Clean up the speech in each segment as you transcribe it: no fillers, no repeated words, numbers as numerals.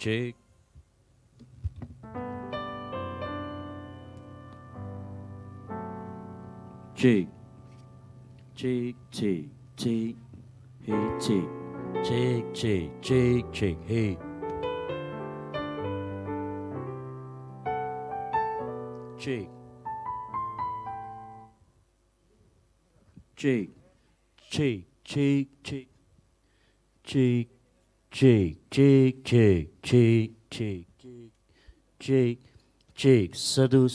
Cek. Cek. Cek, cek, cek. Hey, cek. Cek, cek, cek, cek. Hey. Cek. Cek. Cek, cek, cek. Cek, cek, cek, cek, cek, cek, cek. Cek, cek. Satu,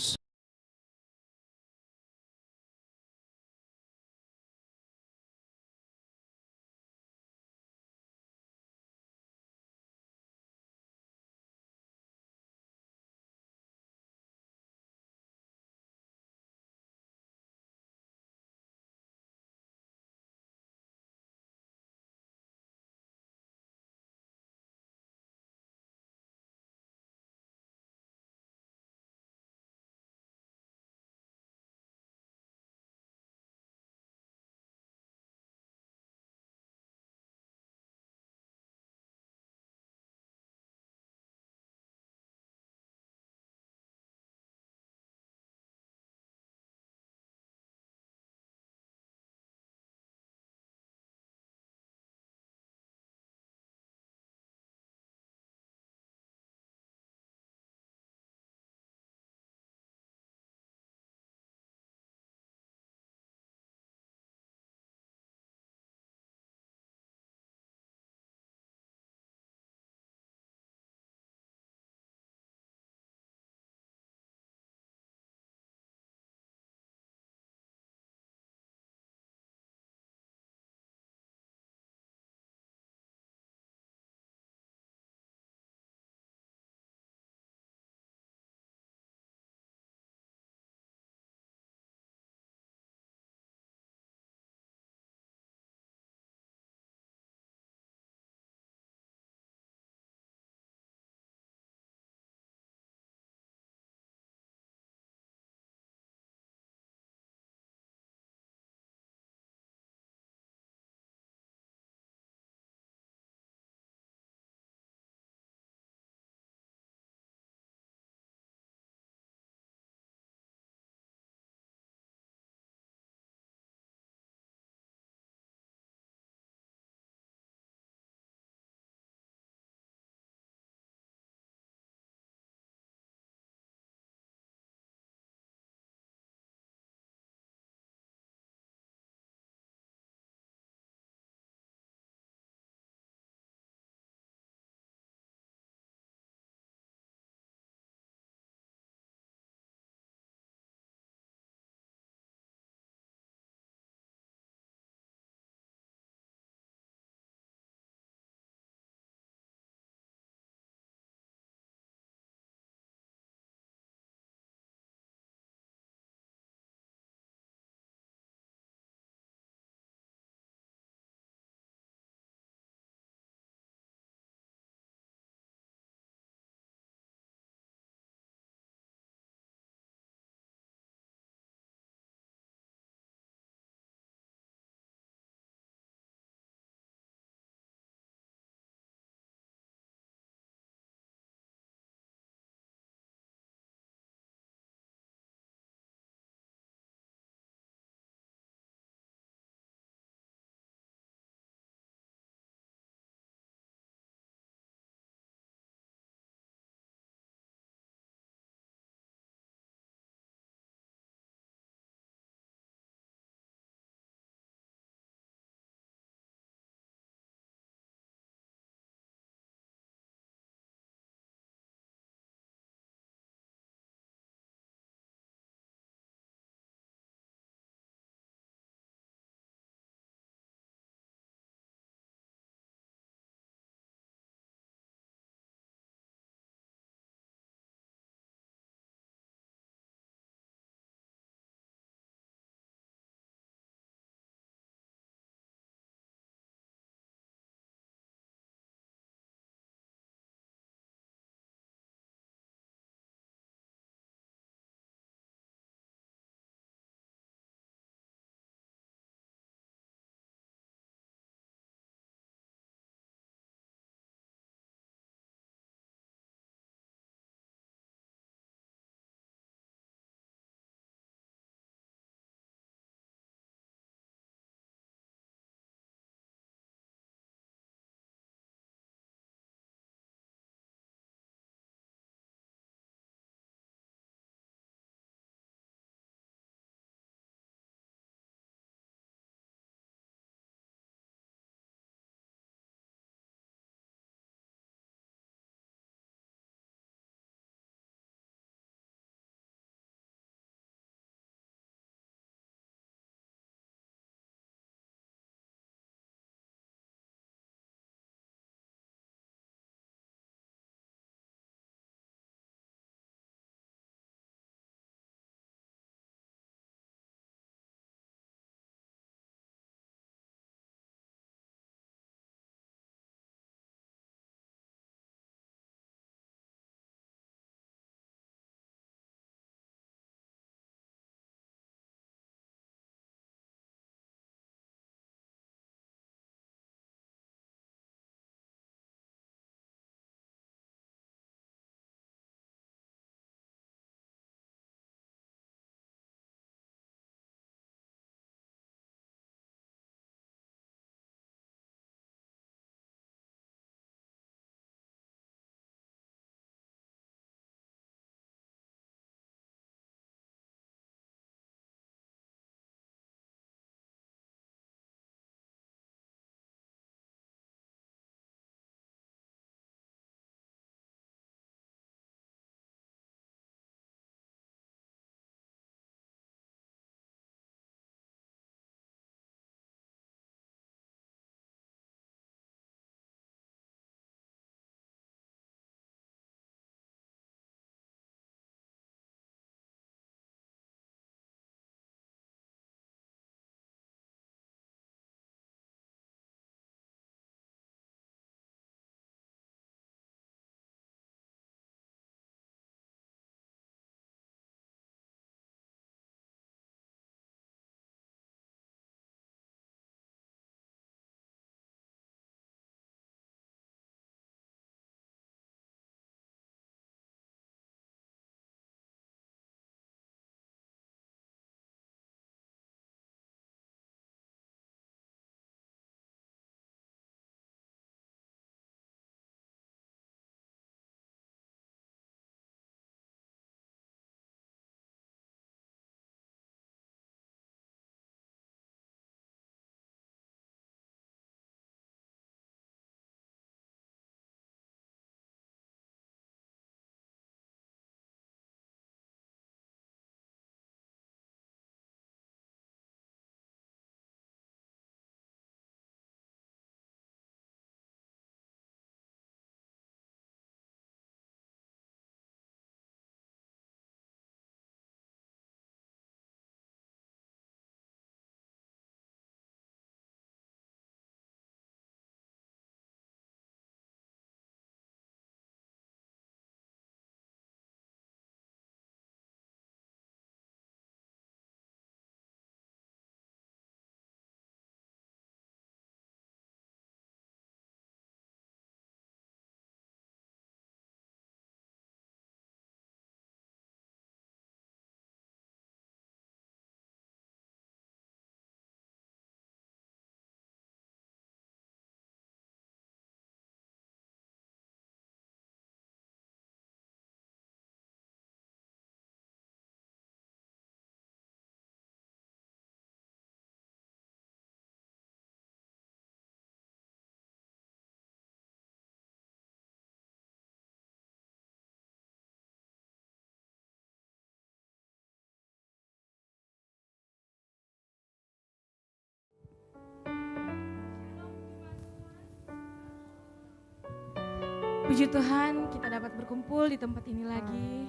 Puji Tuhan, kita dapat berkumpul di tempat ini lagi.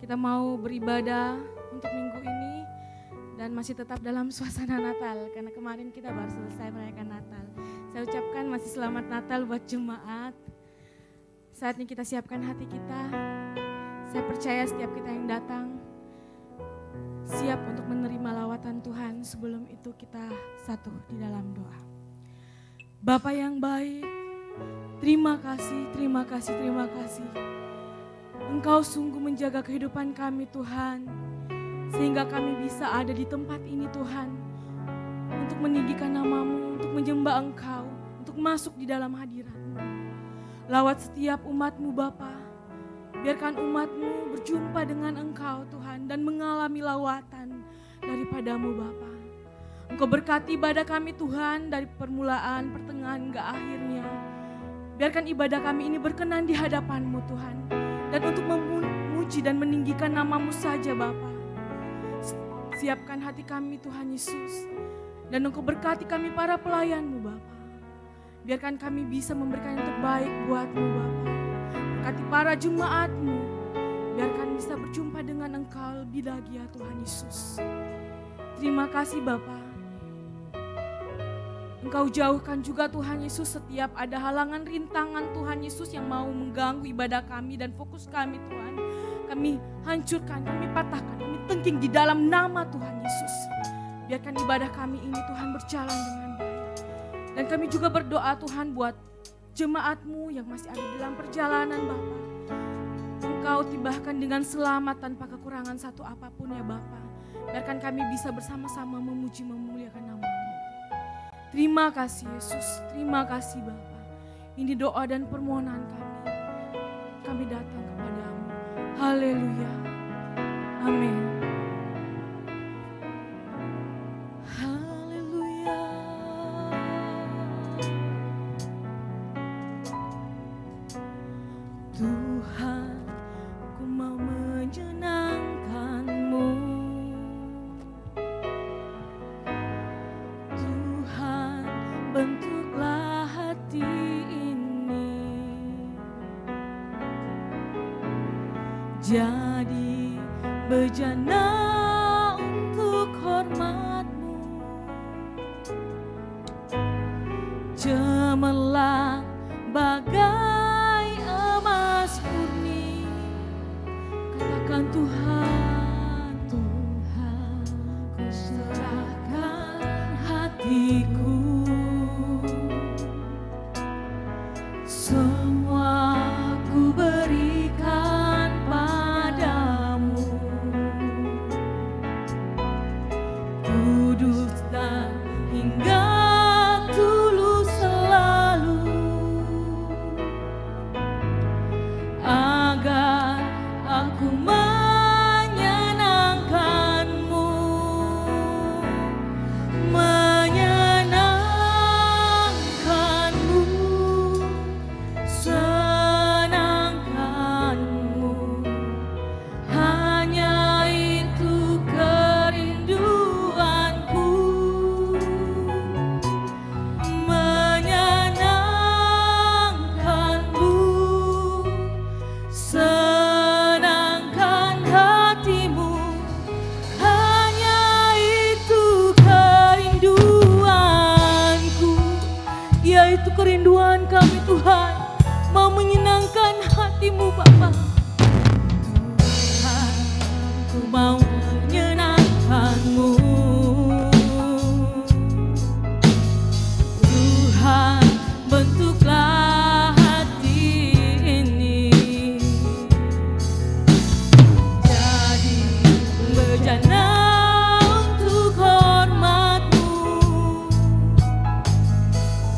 Kita mau beribadah untuk minggu ini dan masih tetap dalam suasana Natal karena kemarin kita baru selesai merayakan Natal. Saya ucapkan masih selamat Natal buat jemaat. Saatnya kita siapkan hati kita. Saya percaya setiap kita yang datang siap untuk menerima lawatan Tuhan. Sebelum itu kita satu di dalam doa. Bapa yang baik, terima kasih, terima kasih, terima kasih. Engkau sungguh menjaga kehidupan kami Tuhan, sehingga kami bisa ada di tempat ini Tuhan, untuk meninggikan nama-Mu, untuk menyembah Engkau, untuk masuk di dalam hadirat-Mu. Lawat setiap umat-Mu Bapa, biarkan umat-Mu berjumpa dengan Engkau Tuhan, dan mengalami lawatan daripada-Mu Bapa. Engkau berkati ibadah kami Tuhan, dari permulaan, pertengahan, hingga akhirnya. Biarkan ibadah kami ini berkenan di hadapan-Mu Tuhan. Dan untuk memuji dan meninggikan nama-Mu saja Bapa. Siapkan hati kami Tuhan Yesus. Dan Engkau berkati kami para pelayan-Mu Bapa. Biarkan kami bisa memberikan yang terbaik buat-Mu Bapa. Berkati para jemaat-Mu. Biarkan bisa berjumpa dengan Engkau lebih lagi ya Tuhan Yesus. Terima kasih Bapa. Engkau jauhkan juga Tuhan Yesus setiap ada halangan rintangan Tuhan Yesus yang mau mengganggu ibadah kami dan fokus kami Tuhan. Kami hancurkan, kami patahkan, kami tengking di dalam nama Tuhan Yesus. Biarkan ibadah kami ini Tuhan berjalan dengan baik. Dan kami juga berdoa Tuhan buat jemaat-Mu yang masih ada dalam perjalanan Bapa. Engkau tibahkan dengan selamat tanpa kekurangan satu apapun ya Bapa. Biarkan kami bisa bersama-sama memuji memuliakan nama-Mu. Terima kasih Yesus, terima kasih Bapa. Ini doa dan permohonan kami. Kami datang kepadamu. Haleluya. Amin. Haleluya. Tuhan, ku mau menyenangkan-Mu. Bentuklah hati ini jadi bejana untuk hormat-Mu. Cemerlang bagai emas murni. Katakan Tuhan, Tuhan, ku serahkan hatiku. Semua ku berikan padamu, kudus dan hingga tulus selalu, agar aku menyenangkan-Mu, senangkan-Mu, hanya itu kerinduanku, menyenangkan-Mu, senangkan hati-Mu, hanya itu kerinduanku, yaitu kerinduan kami Tuhan, mau menyenangkan hati-Mu Bapa. Tuhan, ku mau menyenangkan-Mu. Tuhan, bentuklah hati ini jadi bejana untuk hormat-Mu.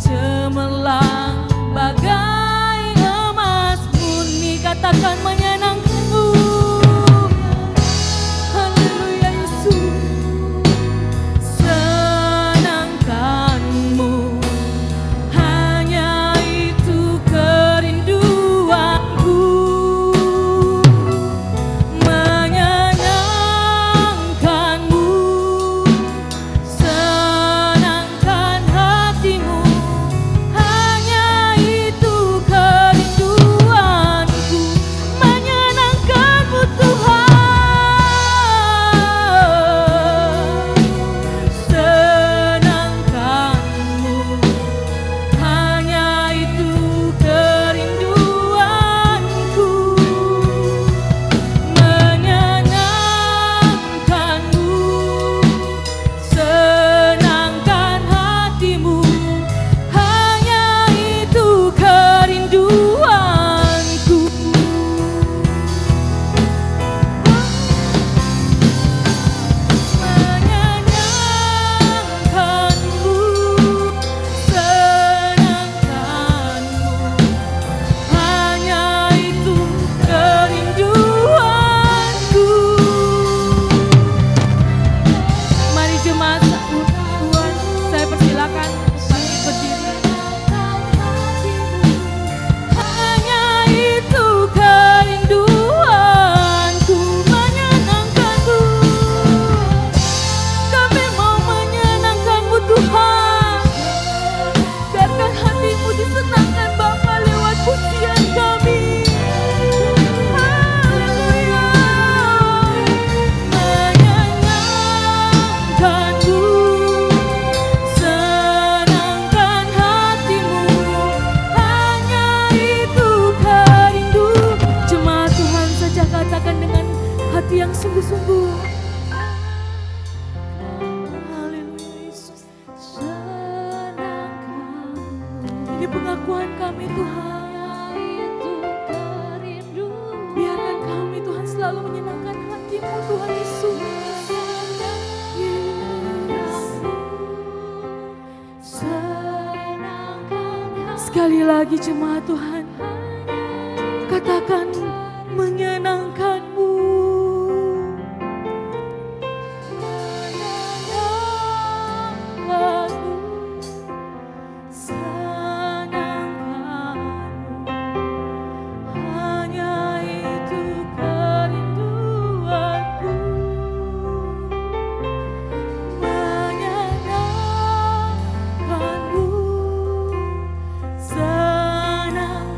Cemerlang bagai emas murni, katakan menyenangkan-Mu. hati yang sungguh-sungguh. Haleluya Yesus. Ini pengakuan kami Tuhan. Biarkan kami Tuhan selalu menyenangkan hati-Mu Tuhan Yesus. Sekali lagi jemaat Tuhan, katakan menyenangkan-Mu. Menyenangkan-Mu, senangkan-Mu, hanya itu kerinduanku. Menyenangkan-Mu, senangkan-Mu,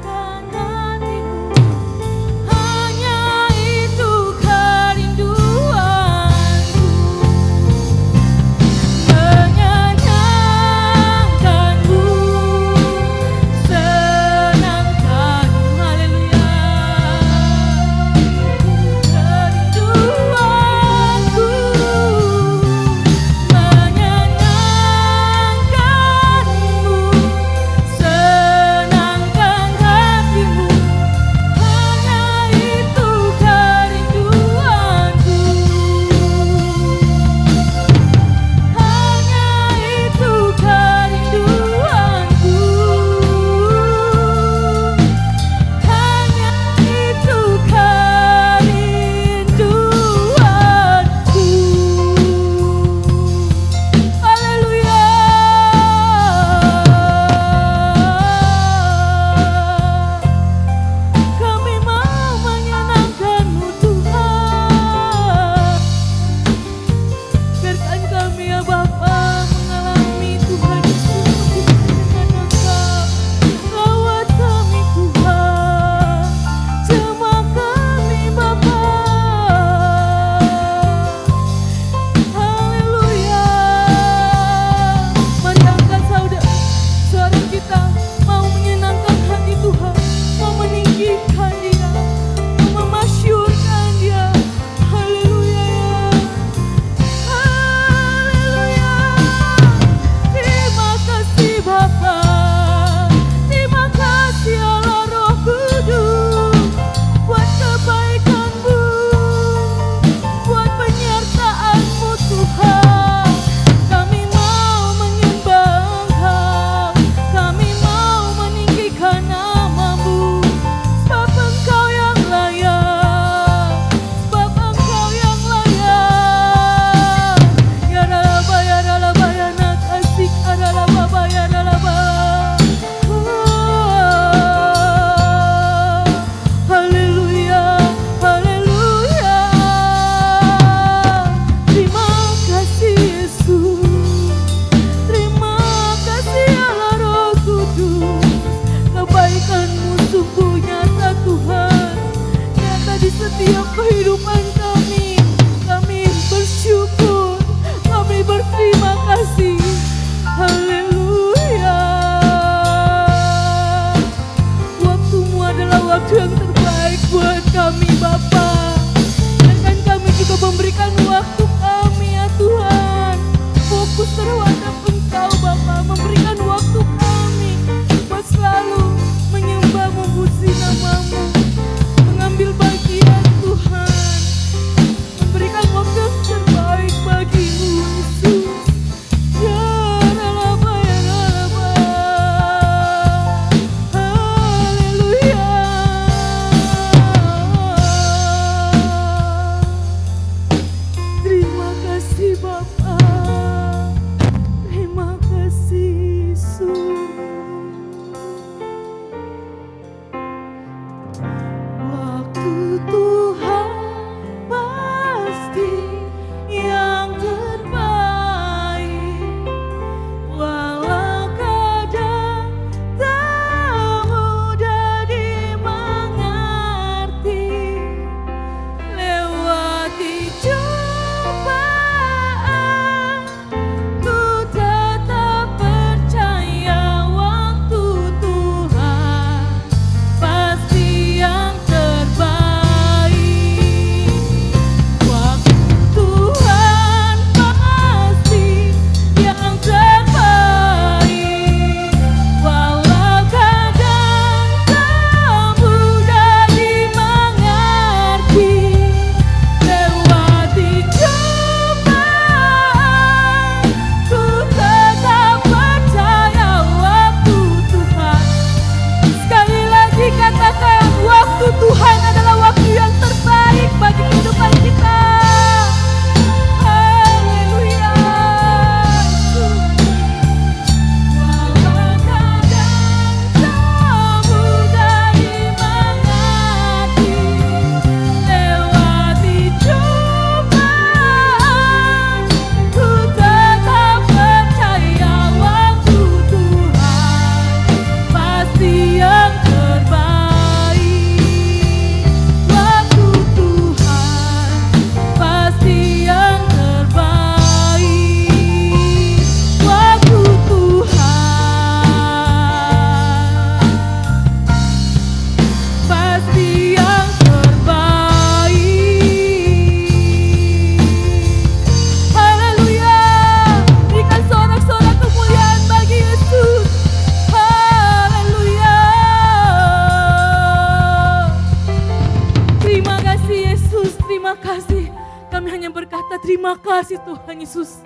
Terima kasih Tuhan Yesus,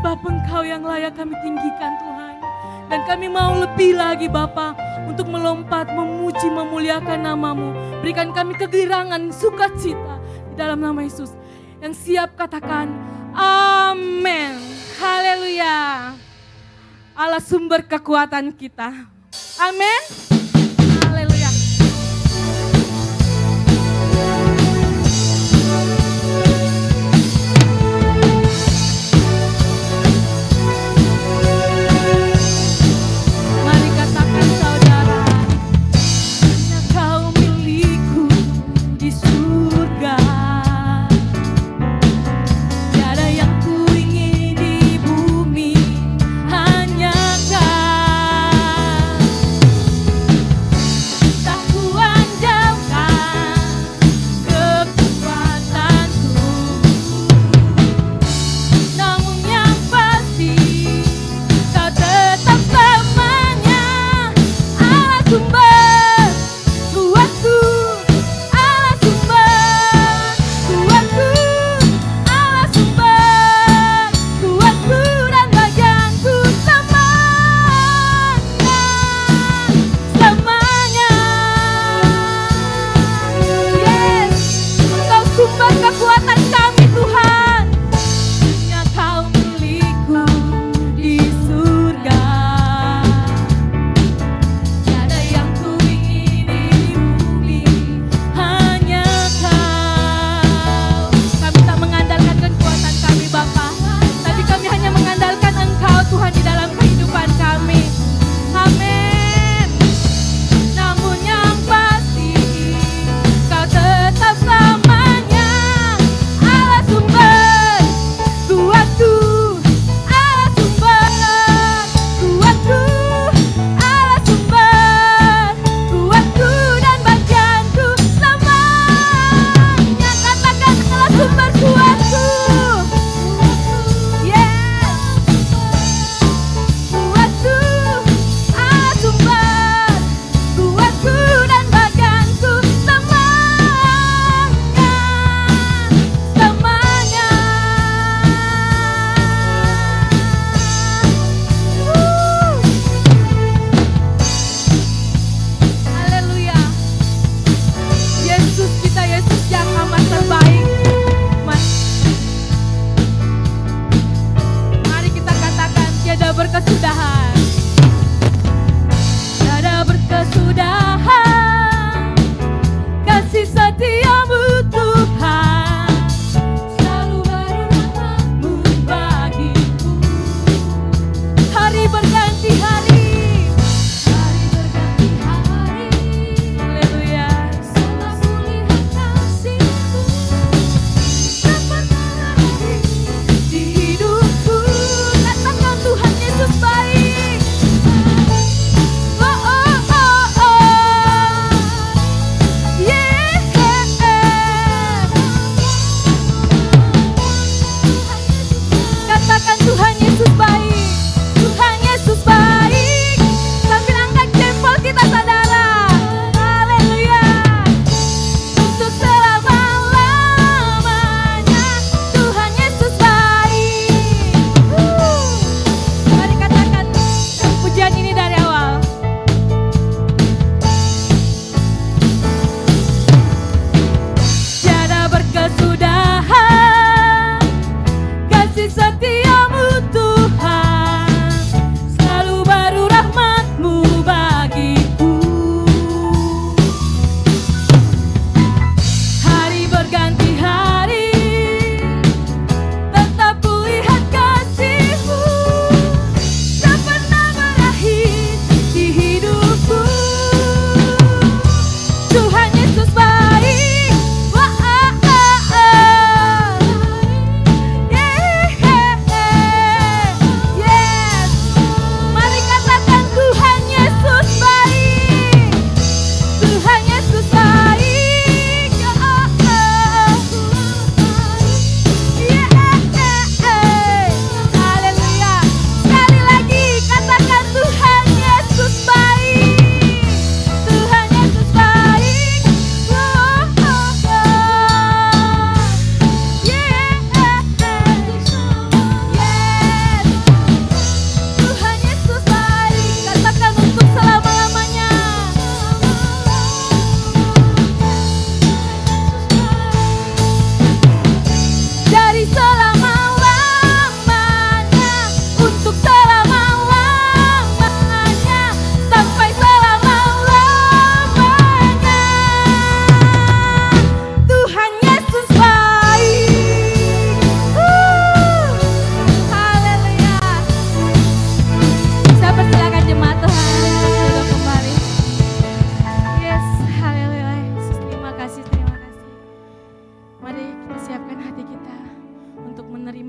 sebab Engkau yang layak kami tinggikan Tuhan. Dan kami mau lebih lagi Bapa untuk melompat, memuji, memuliakan nama-Mu. Berikan kami kegirangan, sukacita di dalam nama Yesus. Yang siap katakan amin. Haleluya. Allah sumber kekuatan kita. Amin. Haleluya. Mari katakan saudara, hanya Kau milikku di surga. Tiada yang ku ingin di bumi, hanya Kau.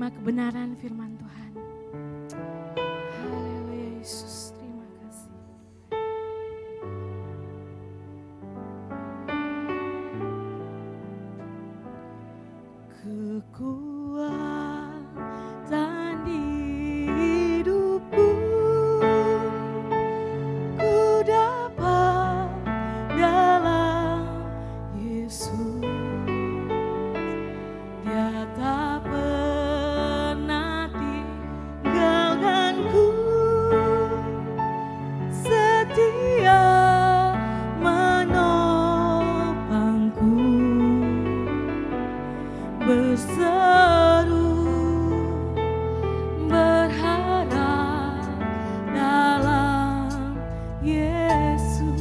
menerima kebenaran firman Tuhan. Haleluya Yesus, terima kasih. Kekuatan di hidupku, ku dapat dalam Yesus. Dia tak pernah tinggalkanku, setia menopangku, berseru berharap dalam Yesus.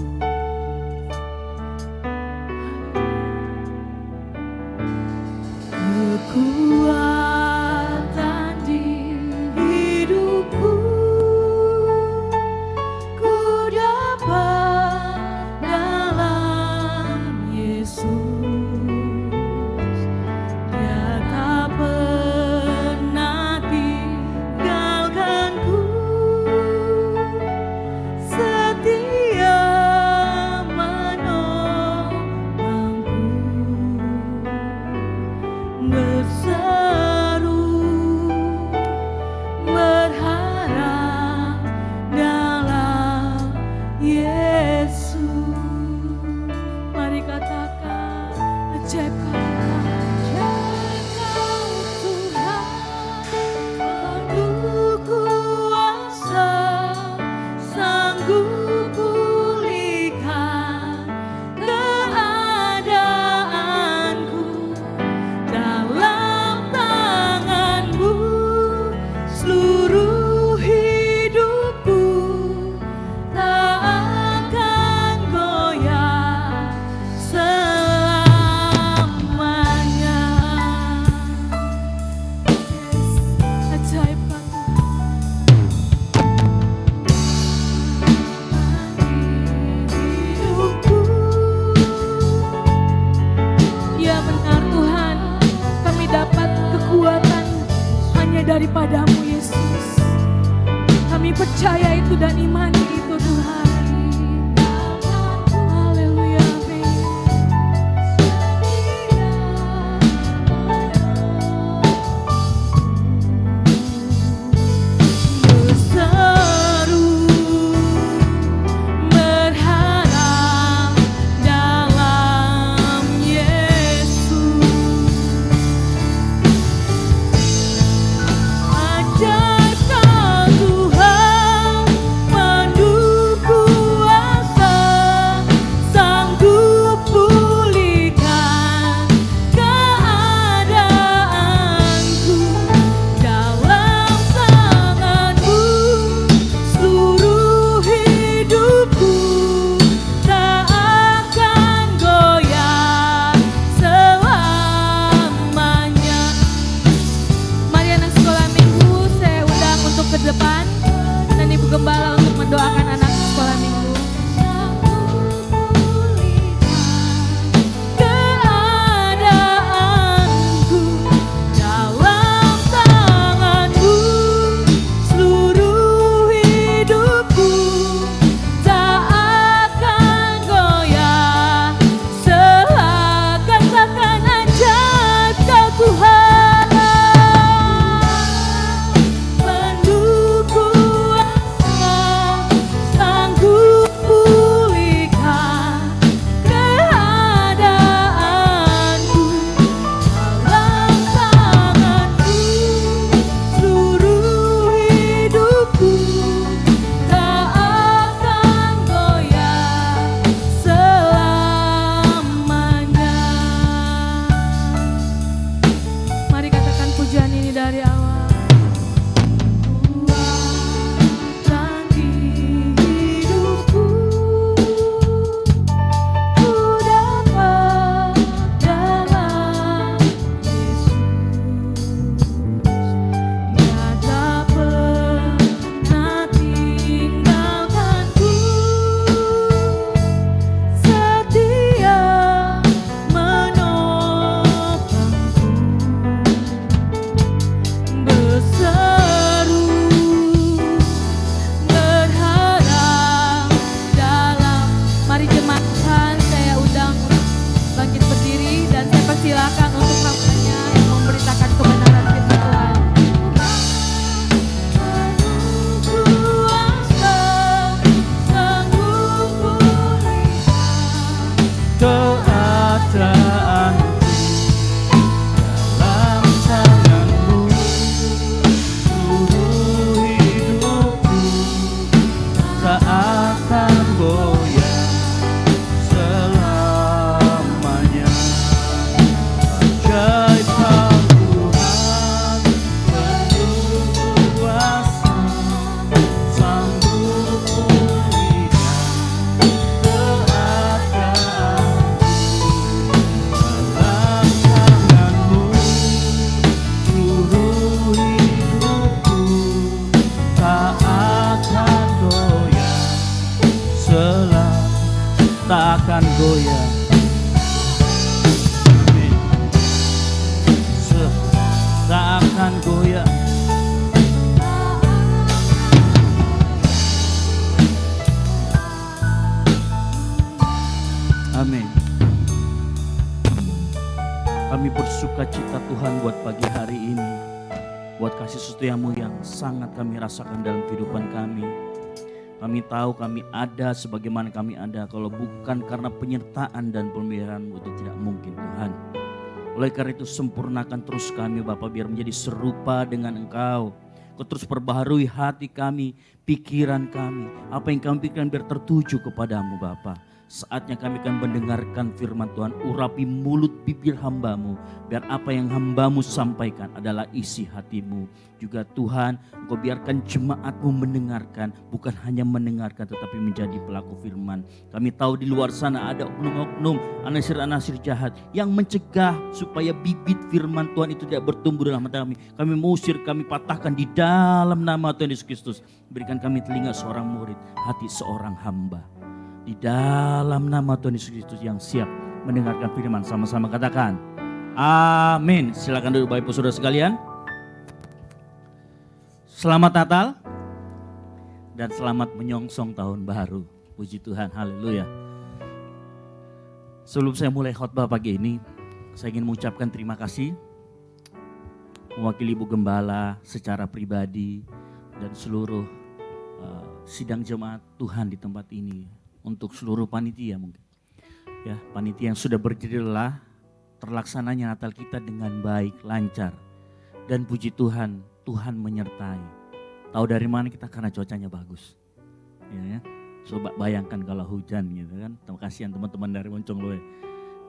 Kekuatan di hidupku, ku dapat dalam Yesus. Dia tak pernah tinggalkanku, setia menopangku, berseru berharap dalam Yesus. Mari katakan, ajaib Kau Tuhan, penuh kuasa, sanggup pulihkan keadaanku. Dalam tangan-Mu seluruh hidupku tak akan goyah selamanya. Yes, ajaib Kau hidupku. Ya benar Tuhan, kami dapat kekuatan hanya daripada-Mu Yesus. Kami percaya itu dan imani itu Tuhan. Haleluya, amin. Berseru berharap dalam Yesus. Ajar Kau Tuhan, penuh Kami bersuka cita Tuhan buat pagi hari ini. Buat kasih setiamu yang sangat kami rasakan dalam kehidupan kami. Kami tahu kami ada sebagaimana kami ada. Kalau bukan karena penyertaan dan pemeliharaan-Mu itu tidak mungkin Tuhan. Oleh karena itu sempurnakan terus kami Bapa biar menjadi serupa dengan Engkau. Kau terus perbaharui hati kami, pikiran kami. Apa yang kami pikirkan biar tertuju kepadamu Bapa. Saatnya kami akan mendengarkan firman Tuhan. Urapi mulut bibir hamba-Mu. Biar apa yang hamba-Mu sampaikan adalah isi hati-Mu. Juga Tuhan, Engkau biarkan jemaat-Mu mendengarkan. Bukan hanya mendengarkan tetapi menjadi pelaku firman. Kami tahu di luar sana ada oknum-oknum, anasir-anasir jahat yang mencegah supaya bibit firman Tuhan itu tidak bertumbuh dalam hati kami. Kami mengusir, kami patahkan di dalam nama Tuhan Yesus Kristus. Berikan kami telinga seorang murid, hati seorang hamba. Di dalam nama Tuhan Yesus Kristus yang siap mendengarkan firman, sama-sama katakan amin. Silakan duduk Bapak Ibu Saudara sekalian. Selamat Natal dan selamat menyongsong tahun baru. Puji Tuhan, haleluya. Sebelum saya mulai khotbah pagi ini, saya ingin mengucapkan terima kasih mewakili Ibu Gembala secara pribadi dan seluruh sidang jemaat Tuhan di tempat ini. Untuk seluruh panitia mungkin. Ya, panitia yang sudah berdiri lelah, terlaksananya Natal kita dengan baik, lancar. Dan puji Tuhan, Tuhan menyertai. Tahu dari mana kita? Karena cuacanya bagus. Ya. Coba bayangkan kalau hujan gitu kan. Terima kasih teman-teman dari Moncongloe.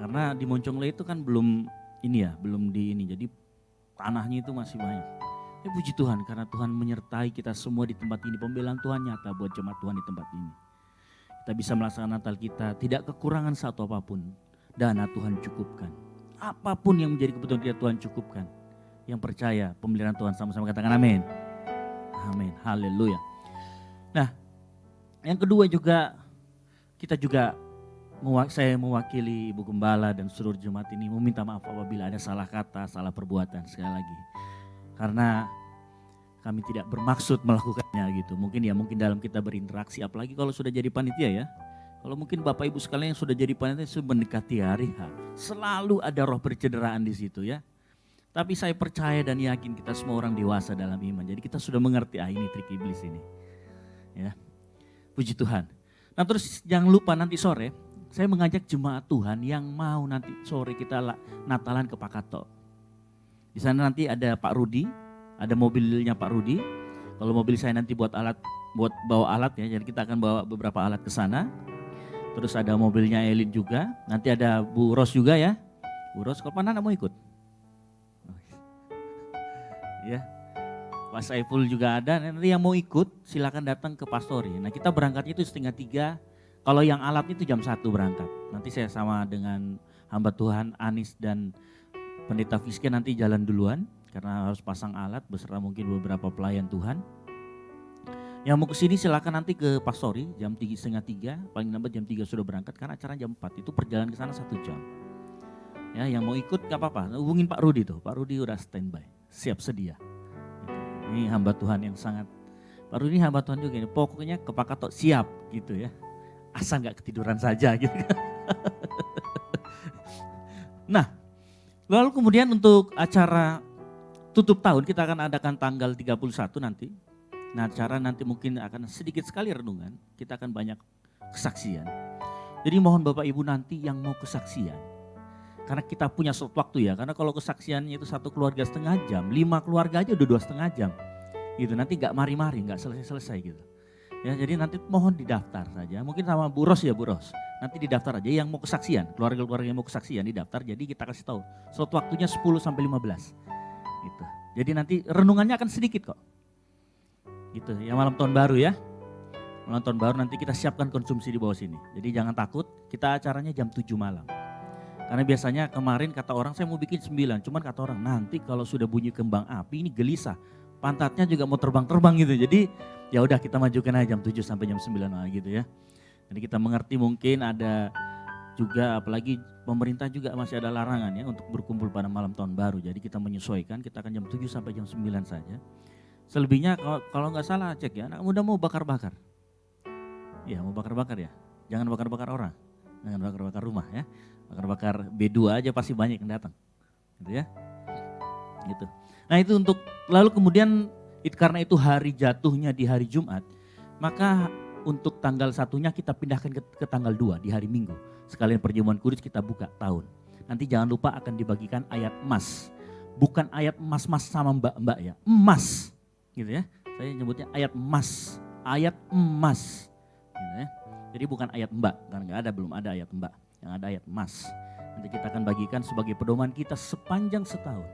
Karena di Moncongloe itu kan belum ini. Jadi tanahnya itu masih banyak. Ya puji Tuhan karena Tuhan menyertai kita semua di tempat ini. Pembelaan Tuhan nyata buat jemaat Tuhan di tempat ini. Kita bisa melaksanakan Natal kita, tidak kekurangan satu apapun. Dana Tuhan cukupkan. Apapun yang menjadi kebutuhan kita Tuhan cukupkan. Yang percaya pemeliharaan Tuhan sama-sama katakan amin. Amin, haleluya. Nah, yang kedua juga saya mewakili Ibu Gembala dan seluruh jemaat ini meminta maaf apabila ada salah kata, salah perbuatan sekali lagi. Karena kami tidak bermaksud melakukannya gitu. Mungkin dalam kita berinteraksi, apalagi kalau sudah jadi panitia ya. Kalau mungkin Bapak Ibu sekalian yang sudah jadi panitia sudah mendekati hari H. Selalu ada roh percederaan di situ ya. Tapi saya percaya dan yakin kita semua orang dewasa dalam iman. Jadi kita sudah mengerti ini trik iblis ini. Ya. Puji Tuhan. Nah terus jangan lupa nanti sore saya mengajak jemaat Tuhan yang mau nanti sore kita Natalan ke Pakato. Di sana nanti ada Pak Rudi. Ada mobilnya Pak Rudi. Kalau mobil saya nanti buat bawa alat ya. Jadi kita akan bawa beberapa alat ke sana. Terus ada mobilnya Elin juga. Nanti ada Bu Ros juga ya. Bu Ros, kalau mana mau ikut? Ya. Pak Saiful juga ada. Nanti yang mau ikut silakan datang ke Pastori. Nah kita berangkatnya itu 2:30. Kalau yang alat itu jam 1 berangkat. Nanti saya sama dengan hamba Tuhan Anis dan Pendeta Fiske nanti jalan duluan. Karena harus pasang alat beserta mungkin beberapa pelayan Tuhan. Yang mau kesini silakan nanti ke Pastori jam 2:30, paling lambat jam 3 sudah berangkat karena acara jam 4 itu perjalanan ke sana 1 jam. Ya, yang mau ikut gak apa-apa, hubungin Pak Rudi tuh, Pak Rudi udah standby, siap sedia. Ini hamba Tuhan yang sangat, Pak Rudi hamba Tuhan juga ini, pokoknya ke Pakato siap gitu ya, asal gak ketiduran saja gitu. Nah, lalu kemudian untuk acara tutup tahun kita akan adakan tanggal 31 nanti. Nah acara nanti mungkin akan sedikit sekali renungan. Kita akan banyak kesaksian. Jadi mohon Bapak Ibu nanti yang mau kesaksian. Karena kita punya slot waktu ya. Karena kalau kesaksiannya itu 1 keluarga setengah jam. 5 keluarga aja udah 2,5 jam. Gitu nanti gak mari-mari, gak selesai-selesai gitu. Ya, jadi nanti mohon didaftar saja. Mungkin sama Bu Ros ya Bu Ros. Nanti didaftar aja yang mau kesaksian. Keluarga-keluarga yang mau kesaksian didaftar. Jadi kita kasih tahu. Slot waktunya 10 sampai 15. Gitu. Jadi nanti renungannya akan sedikit kok. Gitu ya malam tahun baru ya. Malam tahun baru nanti kita siapkan konsumsi di bawah sini. Jadi jangan takut, kita acaranya jam 7 malam. Karena biasanya kemarin kata orang saya mau bikin 9, cuman kata orang nanti kalau sudah bunyi kembang api ini gelisah. Pantatnya juga mau terbang-terbang gitu. Jadi ya udah kita majukan aja jam 7 sampai jam 9 gitu ya. Jadi kita mengerti mungkin ada juga apalagi pemerintah juga masih ada larangan ya untuk berkumpul pada malam tahun baru. Jadi kita menyesuaikan, kita akan jam 7 sampai jam 9 saja. Selebihnya kalau nggak salah cek ya, anak muda mau bakar-bakar. Iya mau bakar-bakar ya, jangan bakar-bakar orang, jangan bakar-bakar rumah ya. Bakar-bakar B2 aja pasti banyak yang datang. gitu ya. Gitu. Nah itu untuk, lalu kemudian karena itu hari jatuhnya di hari Jumat, maka untuk tanggal 1-nya kita pindahkan ke tanggal 2 di hari Minggu. Sekalian perjamuan kudus kita buka tahun. Nanti jangan lupa akan dibagikan ayat emas. Bukan ayat emas-emas sama mbak-mbak ya, emas. Gitu ya, saya nyebutnya ayat emas. Ayat emas. Gitu ya. Jadi bukan ayat mbak, karena belum ada ayat mbak. Yang ada ayat emas. Nanti kita akan bagikan sebagai pedoman kita sepanjang setahun.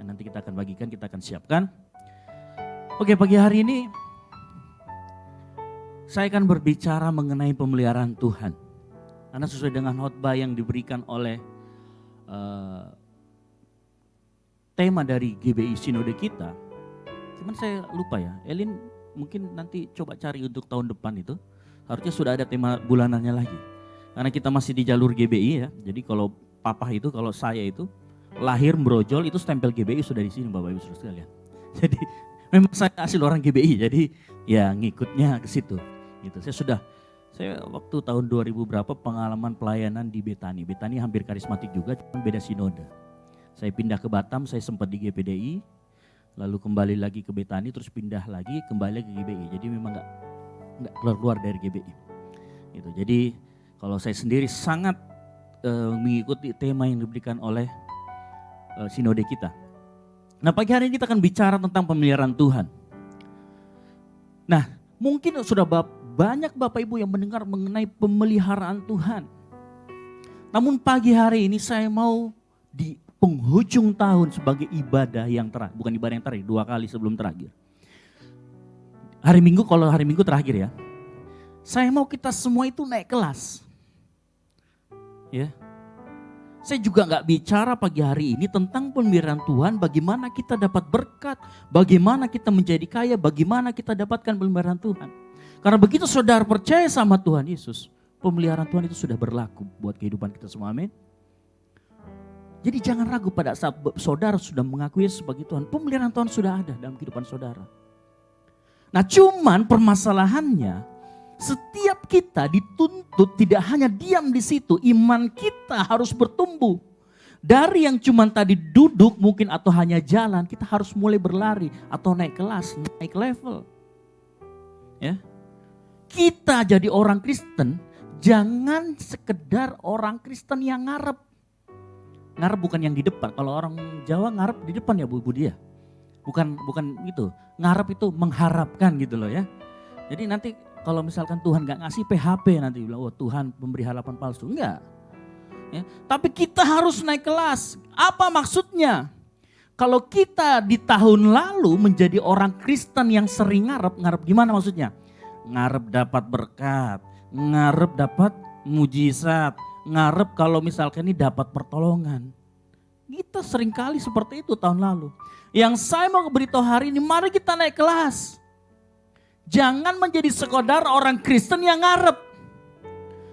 Dan nanti kita akan bagikan, kita akan siapkan. Oke, pagi hari ini saya akan berbicara mengenai pemeliharaan Tuhan. Karena sesuai dengan khotbah yang diberikan oleh tema dari GBI Sinode kita. Cuman saya lupa ya, Elin mungkin nanti coba cari untuk tahun depan itu. Harusnya sudah ada tema bulanannya lagi. Karena kita masih di jalur GBI ya. Jadi kalau papa itu, kalau saya itu lahir brojol itu stempel GBI sudah di sini Bapak Ibu Saudara sekalian. Jadi memang saya asli orang GBI, jadi ya ngikutnya ke situ. Gitu. Saya waktu tahun 2000 berapa pengalaman pelayanan di Betani. Betani hampir karismatik juga, cuma beda sinode. Saya pindah ke Batam, saya sempat di GPDI, lalu kembali lagi ke Betani, terus pindah lagi, kembali lagi ke GBI. Jadi memang nggak keluar dari GBI. Gitu. Jadi kalau saya sendiri sangat mengikuti tema yang diberikan oleh sinode kita. Nah pagi hari ini kita akan bicara tentang pemeliharaan Tuhan. Nah mungkin sudah banyak Bapak Ibu yang mendengar mengenai pemeliharaan Tuhan. Namun pagi hari ini saya mau di penghujung tahun sebagai ibadah yang terakhir. Bukan ibadah yang terakhir, 2 kali sebelum terakhir. Hari Minggu, kalau hari Minggu terakhir ya. Saya mau kita semua itu naik kelas. Ya. Saya juga nggak bicara pagi hari ini tentang pemeliharaan Tuhan, bagaimana kita dapat berkat, bagaimana kita menjadi kaya, bagaimana kita dapatkan pemeliharaan Tuhan. Karena begitu saudara percaya sama Tuhan Yesus, pemeliharaan Tuhan itu sudah berlaku buat kehidupan kita semua, amin. Jadi jangan ragu pada saat saudara sudah mengakui Yesus sebagai Tuhan, pemeliharaan Tuhan sudah ada dalam kehidupan saudara. Nah cuman permasalahannya, setiap kita dituntut tidak hanya diam di situ, iman kita harus bertumbuh. Dari yang cuman tadi duduk mungkin atau hanya jalan, kita harus mulai berlari atau naik kelas, naik level. Ya. Kita jadi orang Kristen, jangan sekedar orang Kristen yang ngarep. Ngarep bukan yang di depan, kalau orang Jawa ngarep di depan ya Bu Budi ya. Bukan itu, ngarep itu mengharapkan gitu loh ya. Jadi nanti kalau misalkan Tuhan gak ngasih PHP nanti bilang, oh Tuhan memberi harapan palsu. Enggak. Ya, tapi kita harus naik kelas. Apa maksudnya? Kalau kita di tahun lalu menjadi orang Kristen yang sering ngarep gimana maksudnya? Ngarep dapat berkat, ngarep dapat mujizat, ngarep kalau misalkan ini dapat pertolongan. Kita seringkali seperti itu tahun lalu. Yang saya mau beritahu hari ini, mari kita naik kelas. Jangan menjadi sekedar orang Kristen yang ngarep.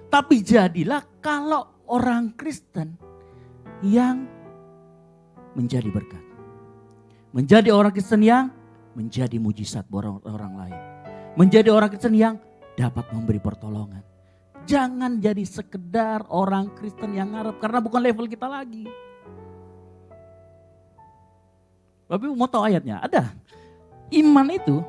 Tapi jadilah kalau orang Kristen yang menjadi berkat. Menjadi orang Kristen yang menjadi mujizat buat orang lain. Menjadi orang Kristen yang dapat memberi pertolongan. Jangan jadi sekedar orang Kristen yang ngarep karena bukan level kita lagi. Tapi mau tahu ayatnya? Ada. Iman itu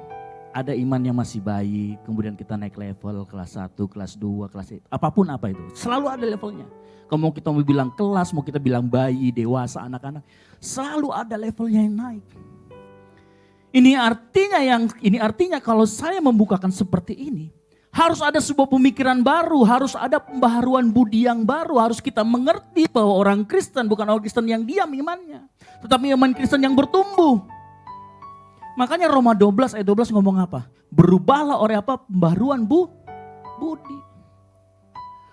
ada iman yang masih bayi, kemudian kita naik level kelas 1, kelas 2, kelas 1, apapun apa itu. Selalu ada levelnya. Kalau kita mau bilang kelas, mau kita bilang bayi, dewasa, anak-anak, selalu ada levelnya yang naik. Ini artinya kalau saya membukakan seperti ini, harus ada sebuah pemikiran baru, harus ada pembaharuan budi yang baru, harus kita mengerti bahwa orang Kristen bukan orang Kristen yang diam imannya, tetapi iman Kristen yang bertumbuh. Makanya Roma 12 ayat 12 ngomong apa? Berubahlah oleh apa? Pembaharuan budi.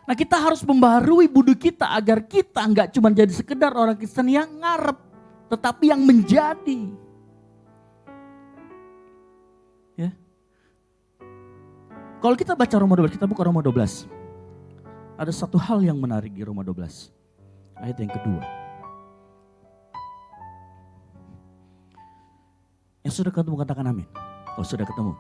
Nah kita harus membaharui budi kita agar kita enggak cuma jadi sekedar orang Kristen yang ngarep, tetapi yang menjadi. Ya. Kalau kita baca Roma 12, kita buka Roma 12. Ada satu hal yang menarik di Roma 12. Ayat yang kedua. Yang sudah ketemu katakan amin. Oh sudah ketemu.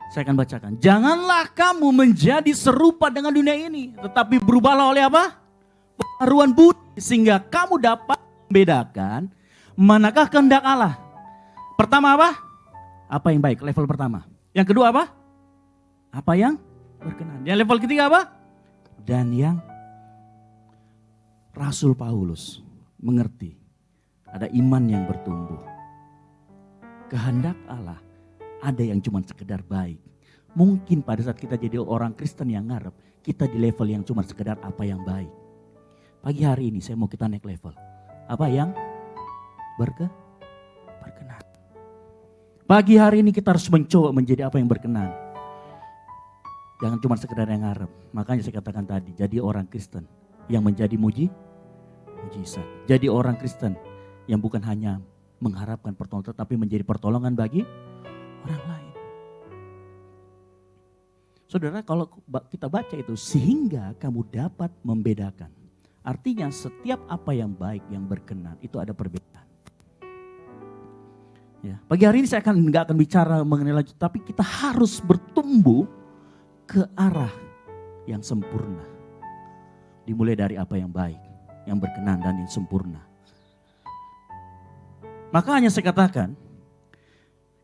Saya akan bacakan. Janganlah kamu menjadi serupa dengan dunia ini. Tetapi berubahlah oleh apa? Pembaharuan budi. Sehingga kamu dapat membedakan manakah kehendak Allah. Pertama apa? Apa yang baik, level pertama. Yang kedua apa? Apa yang berkenan. Yang level ketiga apa? Dan yang Rasul Paulus mengerti ada iman yang bertumbuh. Kehendak Allah ada yang cuma sekedar baik. Mungkin pada saat kita jadi orang Kristen yang ngarep, kita di level yang cuma sekedar apa yang baik. Pagi hari ini saya mau kita naik level. Apa yang berkenan. Pagi hari ini kita harus mencoba menjadi apa yang berkenan. Jangan cuma sekedar yang ngarep. Makanya saya katakan tadi, jadi orang Kristen yang menjadi mujizat. Jadi orang Kristen yang bukan hanya mengharapkan pertolongan, tetapi menjadi pertolongan bagi orang lain. Saudara, kalau kita baca itu, sehingga kamu dapat membedakan. Artinya setiap apa yang baik, yang berkenan, itu ada perbedaan. Ya, pagi hari ini saya nggak akan bicara mengenai lanjut, tapi kita harus bertumbuh ke arah yang sempurna. Dimulai dari apa yang baik, yang berkenan dan yang sempurna. Makanya saya katakan,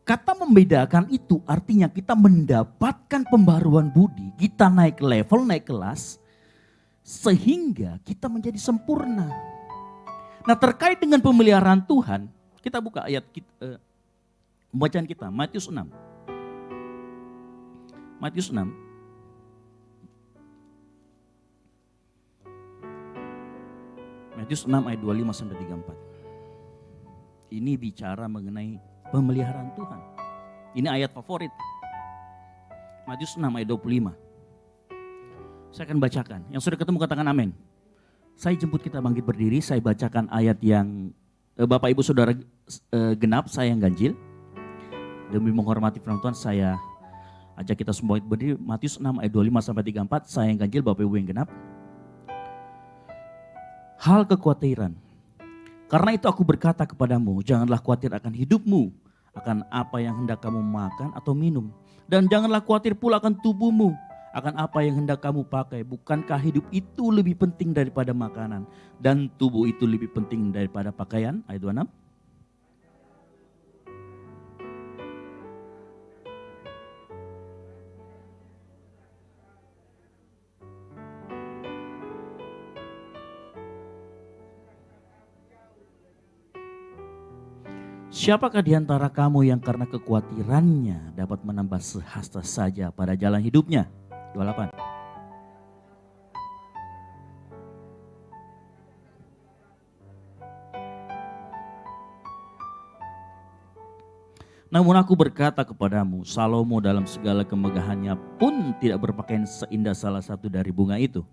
kata membedakan itu artinya kita mendapatkan pembaruan budi, kita naik level, naik kelas, sehingga kita menjadi sempurna. Nah, terkait dengan pemeliharaan Tuhan, kita buka ayat bacaan kita, Matius 6. Matius 6. Matius 6 ayat 25 sampai 34. Ini bicara mengenai pemeliharaan Tuhan. Ini ayat favorit. Matius 6 ayat 25. Saya akan bacakan. Yang sudah ketemu katakan amin. Saya jemput kita bangkit berdiri, saya bacakan ayat yang Bapak Ibu Saudara genap, saya yang ganjil. Demi menghormati firman Tuhan, saya ajak kita semua berdiri. Matius 6 ayat 25 sampai 34, saya yang ganjil, Bapak Ibu yang genap. Hal kekhawatiran. Karena itu aku berkata kepadamu, janganlah khawatir akan hidupmu, akan apa yang hendak kamu makan atau minum. Dan janganlah khawatir pula akan tubuhmu, akan apa yang hendak kamu pakai. Bukankah hidup itu lebih penting daripada makanan, dan tubuh itu lebih penting daripada pakaian? Ayat 26. Siapakah di antara kamu yang karena kekhawatirannya dapat menambah sehasta saja pada jalan hidupnya? 28. Namun aku berkata kepadamu, Salomo dalam segala kemegahannya pun tidak berpakaian seindah salah satu dari bunga itu.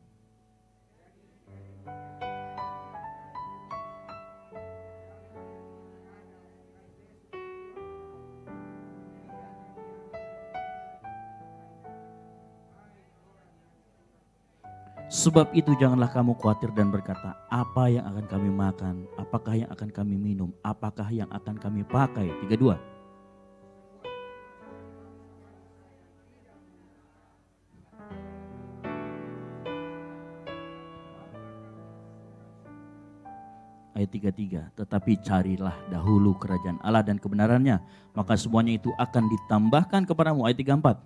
Sebab itu janganlah kamu khawatir dan berkata, apa yang akan kami makan, apakah yang akan kami minum, apakah yang akan kami pakai. 32. Ayat 33, tetapi carilah dahulu kerajaan Allah dan kebenarannya, maka semuanya itu akan ditambahkan kepadamu. Ayat 34.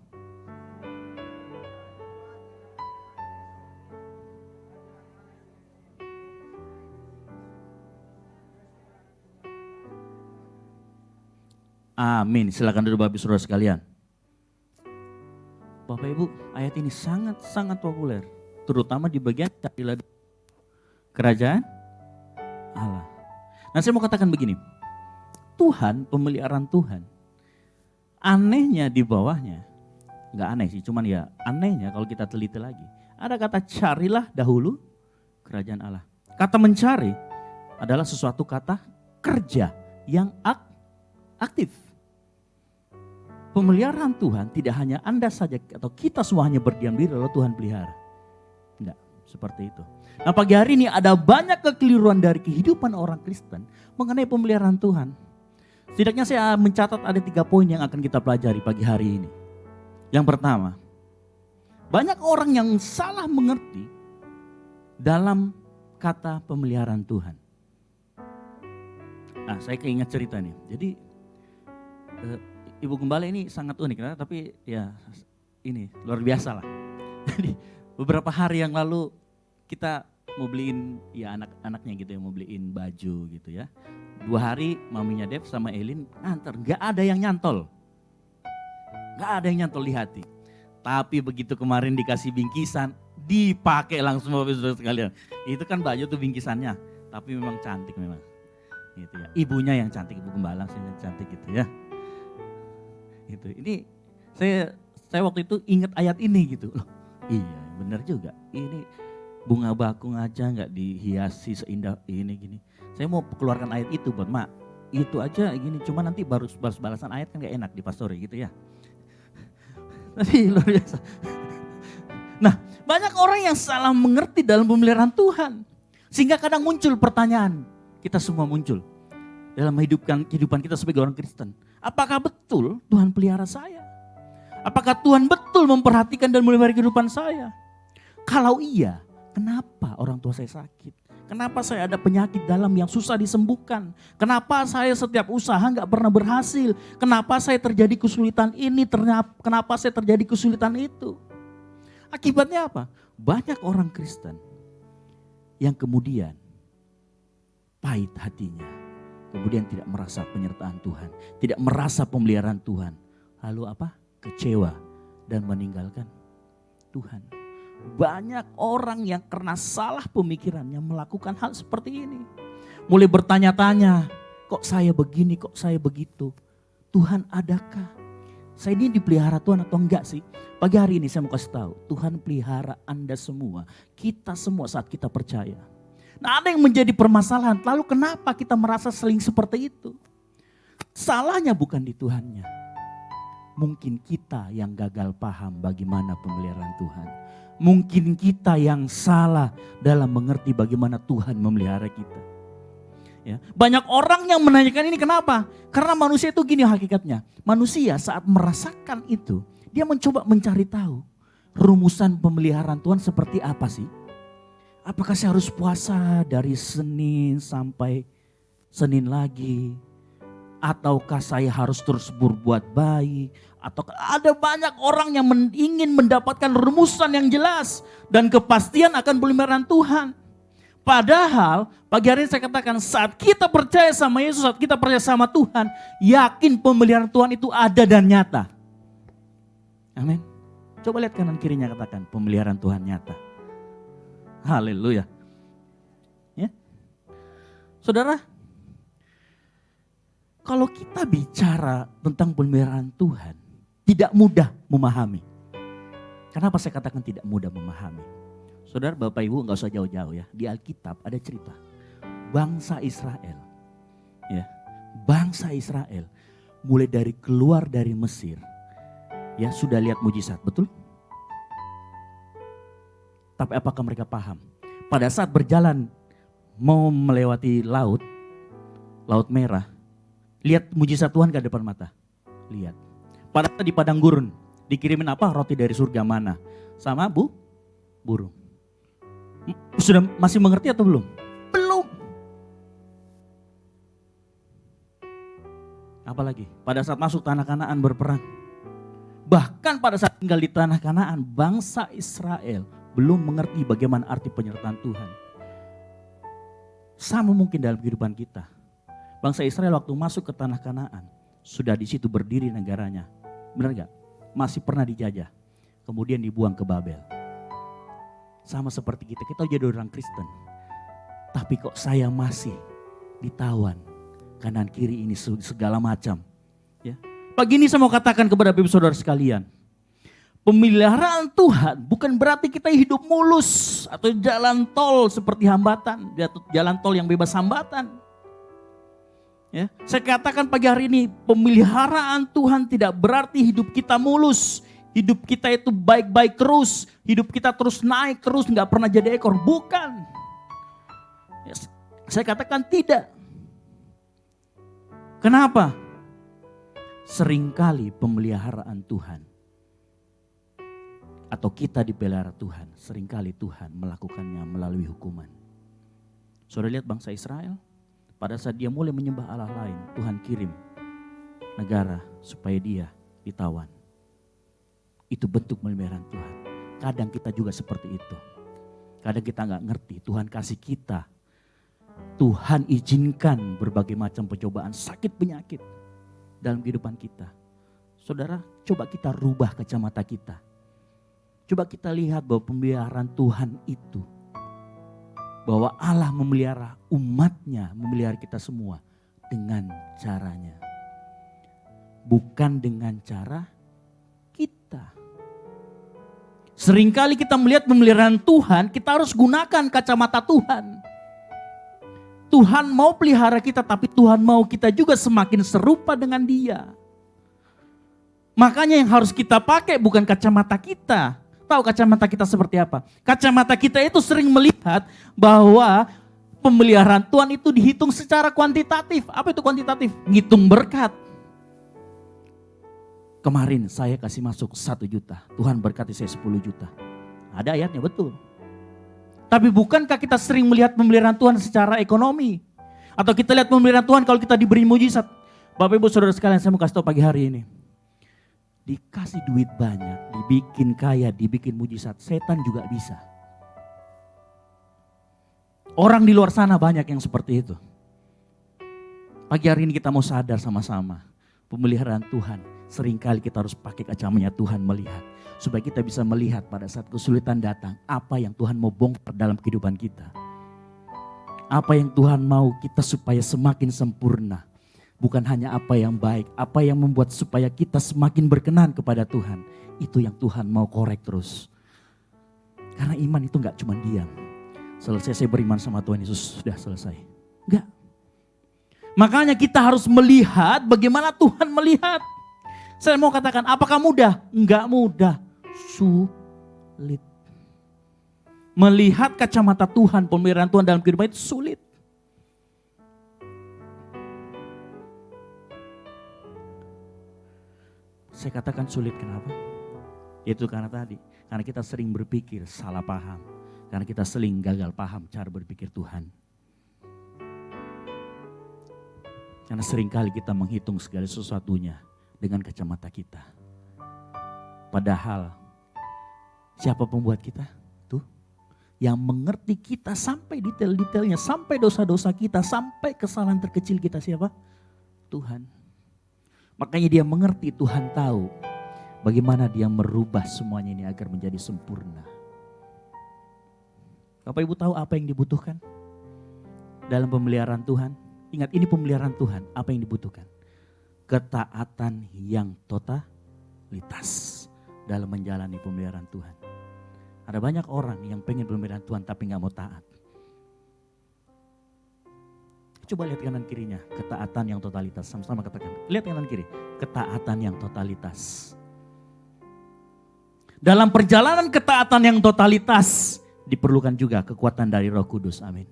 Amin. Silakan duduk Bapak Ibu Saudara sekalian. Bapak Ibu, ayat ini sangat populer, terutama di bagian carilah kerajaan Allah. Nah, saya mau katakan begini. Tuhan, pemeliharaan Tuhan, anehnya di bawahnya, enggak aneh sih, cuman ya anehnya kalau kita teliti lagi. Ada kata carilah dahulu kerajaan Allah. Kata mencari adalah sesuatu kata kerja yang aktif. Pemeliharaan Tuhan tidak hanya Anda saja atau kita semua hanya berdiam diri lalu Tuhan pelihara. Enggak, seperti itu. Nah, pagi hari ini ada banyak kekeliruan dari kehidupan orang Kristen mengenai pemeliharaan Tuhan. Setidaknya saya mencatat ada 3 poin yang akan kita pelajari pagi hari ini. Yang pertama, banyak orang yang salah mengerti dalam kata pemeliharaan Tuhan. saya keinget cerita nih. Jadi Ibu Gembala ini sangat unik, ya, tapi ya ini luar biasa lah. Jadi beberapa hari yang lalu kita mau beliin ya anak-anaknya gitu ya, mau beliin baju gitu ya. 2 hari maminya Dev sama Elin nganter, gak ada yang nyantol. Gak ada yang nyantol di hati. Tapi begitu kemarin dikasih bingkisan, dipakai langsung Bapak Saudara sekalian. Itu kan baju tuh bingkisannya, tapi memang cantik memang. Gitu ya. Ibunya yang cantik, Ibu Gembala yang cantik gitu ya. Gitu. Ini saya waktu itu ingat ayat ini gitu. Loh, iya benar juga. Ini bunga bakung aja nggak dihiasi seindah ini gini. Saya mau keluarkan ayat itu buat Mak. Itu aja gini, cuma nanti baru balasan ayat kan gak enak di pastori gitu ya. Tapi luar biasa. Nah, banyak orang yang salah mengerti dalam pemeliharaan Tuhan. Sehingga kadang muncul pertanyaan, kita semua muncul. Dalam kehidupan kita sebagai orang Kristen. Apakah betul Tuhan pelihara saya? Apakah Tuhan betul memperhatikan dan memelihara kehidupan saya? Kalau iya, kenapa orang tua saya sakit? Kenapa saya ada penyakit dalam yang susah disembuhkan? Kenapa saya setiap usaha gak pernah berhasil? Kenapa saya terjadi kesulitan ini? Kenapa saya terjadi kesulitan itu? Akibatnya apa? Banyak orang Kristen yang kemudian pahit hatinya. Kemudian tidak merasa penyertaan Tuhan. Tidak merasa pemeliharaan Tuhan. Lalu apa? Kecewa dan meninggalkan Tuhan. Banyak orang yang karena salah pemikirannya melakukan hal seperti ini. Mulai bertanya-tanya, kok saya begini, kok saya begitu. Tuhan adakah? Saya ini dipelihara Tuhan atau enggak sih? Pagi hari ini saya mau kasih tahu, Tuhan pelihara Anda semua. Kita semua saat kita percaya. Nah, ada yang menjadi permasalahan, lalu kenapa kita merasa seling seperti itu? Salahnya bukan di Tuhannya. Mungkin kita yang gagal paham bagaimana pemeliharaan Tuhan. Mungkin kita yang salah dalam mengerti bagaimana Tuhan memelihara kita. Ya, banyak orang yang menanyakan ini kenapa? Karena manusia itu gini hakikatnya. Manusia saat merasakan itu, dia mencoba mencari tahu rumusan pemeliharaan Tuhan seperti apa sih? Apakah saya harus puasa dari Senin sampai Senin lagi? Ataukah saya harus terus berbuat baik? Atau ada banyak orang yang ingin mendapatkan rumusan yang jelas dan kepastian akan pemeliharaan Tuhan. Padahal pagi hari ini saya katakan saat kita percaya sama Yesus, saat kita percaya sama Tuhan, yakin pemeliharaan Tuhan itu ada dan nyata. Amin. Coba lihat kanan kirinya, katakan pemeliharaan Tuhan nyata. Haleluya. Ya. Saudara, kalau kita bicara tentang pemeliharaan Tuhan, tidak mudah memahami. Kenapa saya katakan tidak mudah memahami? Saudara, Bapak Ibu gak usah jauh-jauh ya. Di Alkitab ada cerita. Bangsa Israel. Ya, bangsa Israel mulai dari keluar dari Mesir. Ya, sudah lihat mujizat, betul? Tapi apakah mereka paham? Pada saat berjalan mau melewati laut merah. Lihat mujizat Tuhan gak depan mata? Lihat. Pada saat di padang gurun, dikirimin apa? Roti dari surga mana? Sama burung. Sudah masih mengerti atau belum? Belum. Apalagi pada saat masuk tanah Kanaan berperang. Bahkan pada saat tinggal di tanah Kanaan, bangsa Israel belum mengerti bagaimana arti penyertaan Tuhan. Sama mungkin dalam kehidupan kita. Bangsa Israel waktu masuk ke tanah Kanaan, sudah di situ berdiri negaranya. Benar gak? Masih pernah dijajah. Kemudian dibuang ke Babel. Sama seperti kita jadi orang Kristen. Tapi kok saya masih ditawan kanan kiri ini segala macam. Ya. Pagi ini saya mau katakan kepada Bapak Saudara sekalian. Pemeliharaan Tuhan bukan berarti kita hidup mulus atau jalan tol seperti hambatan. Jalan tol yang bebas hambatan. Ya, saya katakan pagi hari ini pemeliharaan Tuhan tidak berarti hidup kita mulus. Hidup kita itu baik-baik terus. Hidup kita terus naik terus, gak pernah jadi ekor. Bukan. Ya, saya katakan tidak. Kenapa? Seringkali pemeliharaan Tuhan atau kita dipelihara Tuhan, seringkali Tuhan melakukannya melalui hukuman. Saudara lihat bangsa Israel. pada saat dia mulai menyembah Allah lain, Tuhan kirim negara supaya dia ditawan. Itu bentuk pemeliharaan Tuhan. Kadang kita juga seperti itu. Kadang kita nggak ngerti, Tuhan kasih kita. Tuhan izinkan berbagai macam pencobaan, sakit penyakit dalam kehidupan kita. Saudara, coba kita rubah kacamata kita. Coba kita lihat bahwa pemeliharaan Tuhan itu, bahwa Allah memelihara umatnya, memelihara kita semua dengan caranya. Bukan dengan cara kita. Seringkali kita melihat pemeliharaan Tuhan, kita harus gunakan kacamata Tuhan. Tuhan mau pelihara kita, tapi Tuhan mau kita juga semakin serupa dengan Dia. Makanya yang harus kita pakai bukan kacamata kita. Tahu kacamata kita seperti apa? Kacamata kita itu sering melihat bahwa pemeliharaan Tuhan itu dihitung secara kuantitatif. Apa itu kuantitatif? Ngitung berkat. Kemarin saya kasih masuk 1 juta. Tuhan berkati saya 10 juta. Ada ayatnya, betul. Tapi bukankah kita sering melihat pemeliharaan Tuhan secara ekonomi? Atau kita lihat pemeliharaan Tuhan kalau kita diberi mujizat. Bapak ibu saudara sekalian, saya mau kasih tahu pagi hari ini. Dikasih duit banyak, dibikin kaya, dibikin mujizat. Setan juga bisa. Orang di luar sana banyak yang seperti itu. Pagi hari ini kita mau sadar sama-sama. Pemeliharaan Tuhan, seringkali kita harus pakai kacamata Tuhan melihat. Supaya kita bisa melihat pada saat kesulitan datang, apa yang Tuhan mau bongkar dalam kehidupan kita. Apa yang Tuhan mau kita supaya semakin sempurna. Bukan hanya apa yang baik, apa yang membuat supaya kita semakin berkenan kepada Tuhan. Itu yang Tuhan mau korek terus. Karena iman itu gak cuma diam. Selesai saya beriman sama Tuhan Yesus, sudah selesai. Enggak. Makanya kita harus melihat bagaimana Tuhan melihat. Saya mau katakan, apakah mudah? Enggak mudah, sulit. Melihat kacamata Tuhan, pemeliharaan Tuhan dalam kehidupan itu sulit. Saya katakan sulit kenapa? Itu karena kita sering berpikir salah paham. Karena kita sering gagal paham cara berpikir Tuhan. Karena seringkali kita menghitung segala sesuatunya dengan kacamata kita. Padahal siapa pembuat kita? Tuh, yang mengerti kita sampai detail-detailnya, sampai dosa-dosa kita, sampai kesalahan terkecil kita siapa? Tuhan. Makanya dia mengerti, Tuhan tahu bagaimana dia merubah semuanya ini agar menjadi sempurna. Bapak Ibu tahu apa yang dibutuhkan dalam pemeliharaan Tuhan? Ingat, ini pemeliharaan Tuhan, apa yang dibutuhkan? Ketaatan yang totalitas dalam menjalani pemeliharaan Tuhan. Ada banyak orang yang pengen pemeliharaan Tuhan tapi gak mau taat. Coba lihat kanan kirinya, ketaatan yang totalitas. Sama-sama katakan, lihat kanan kiri, ketaatan yang totalitas. Dalam perjalanan ketaatan yang totalitas, diperlukan juga kekuatan dari Roh Kudus, amin.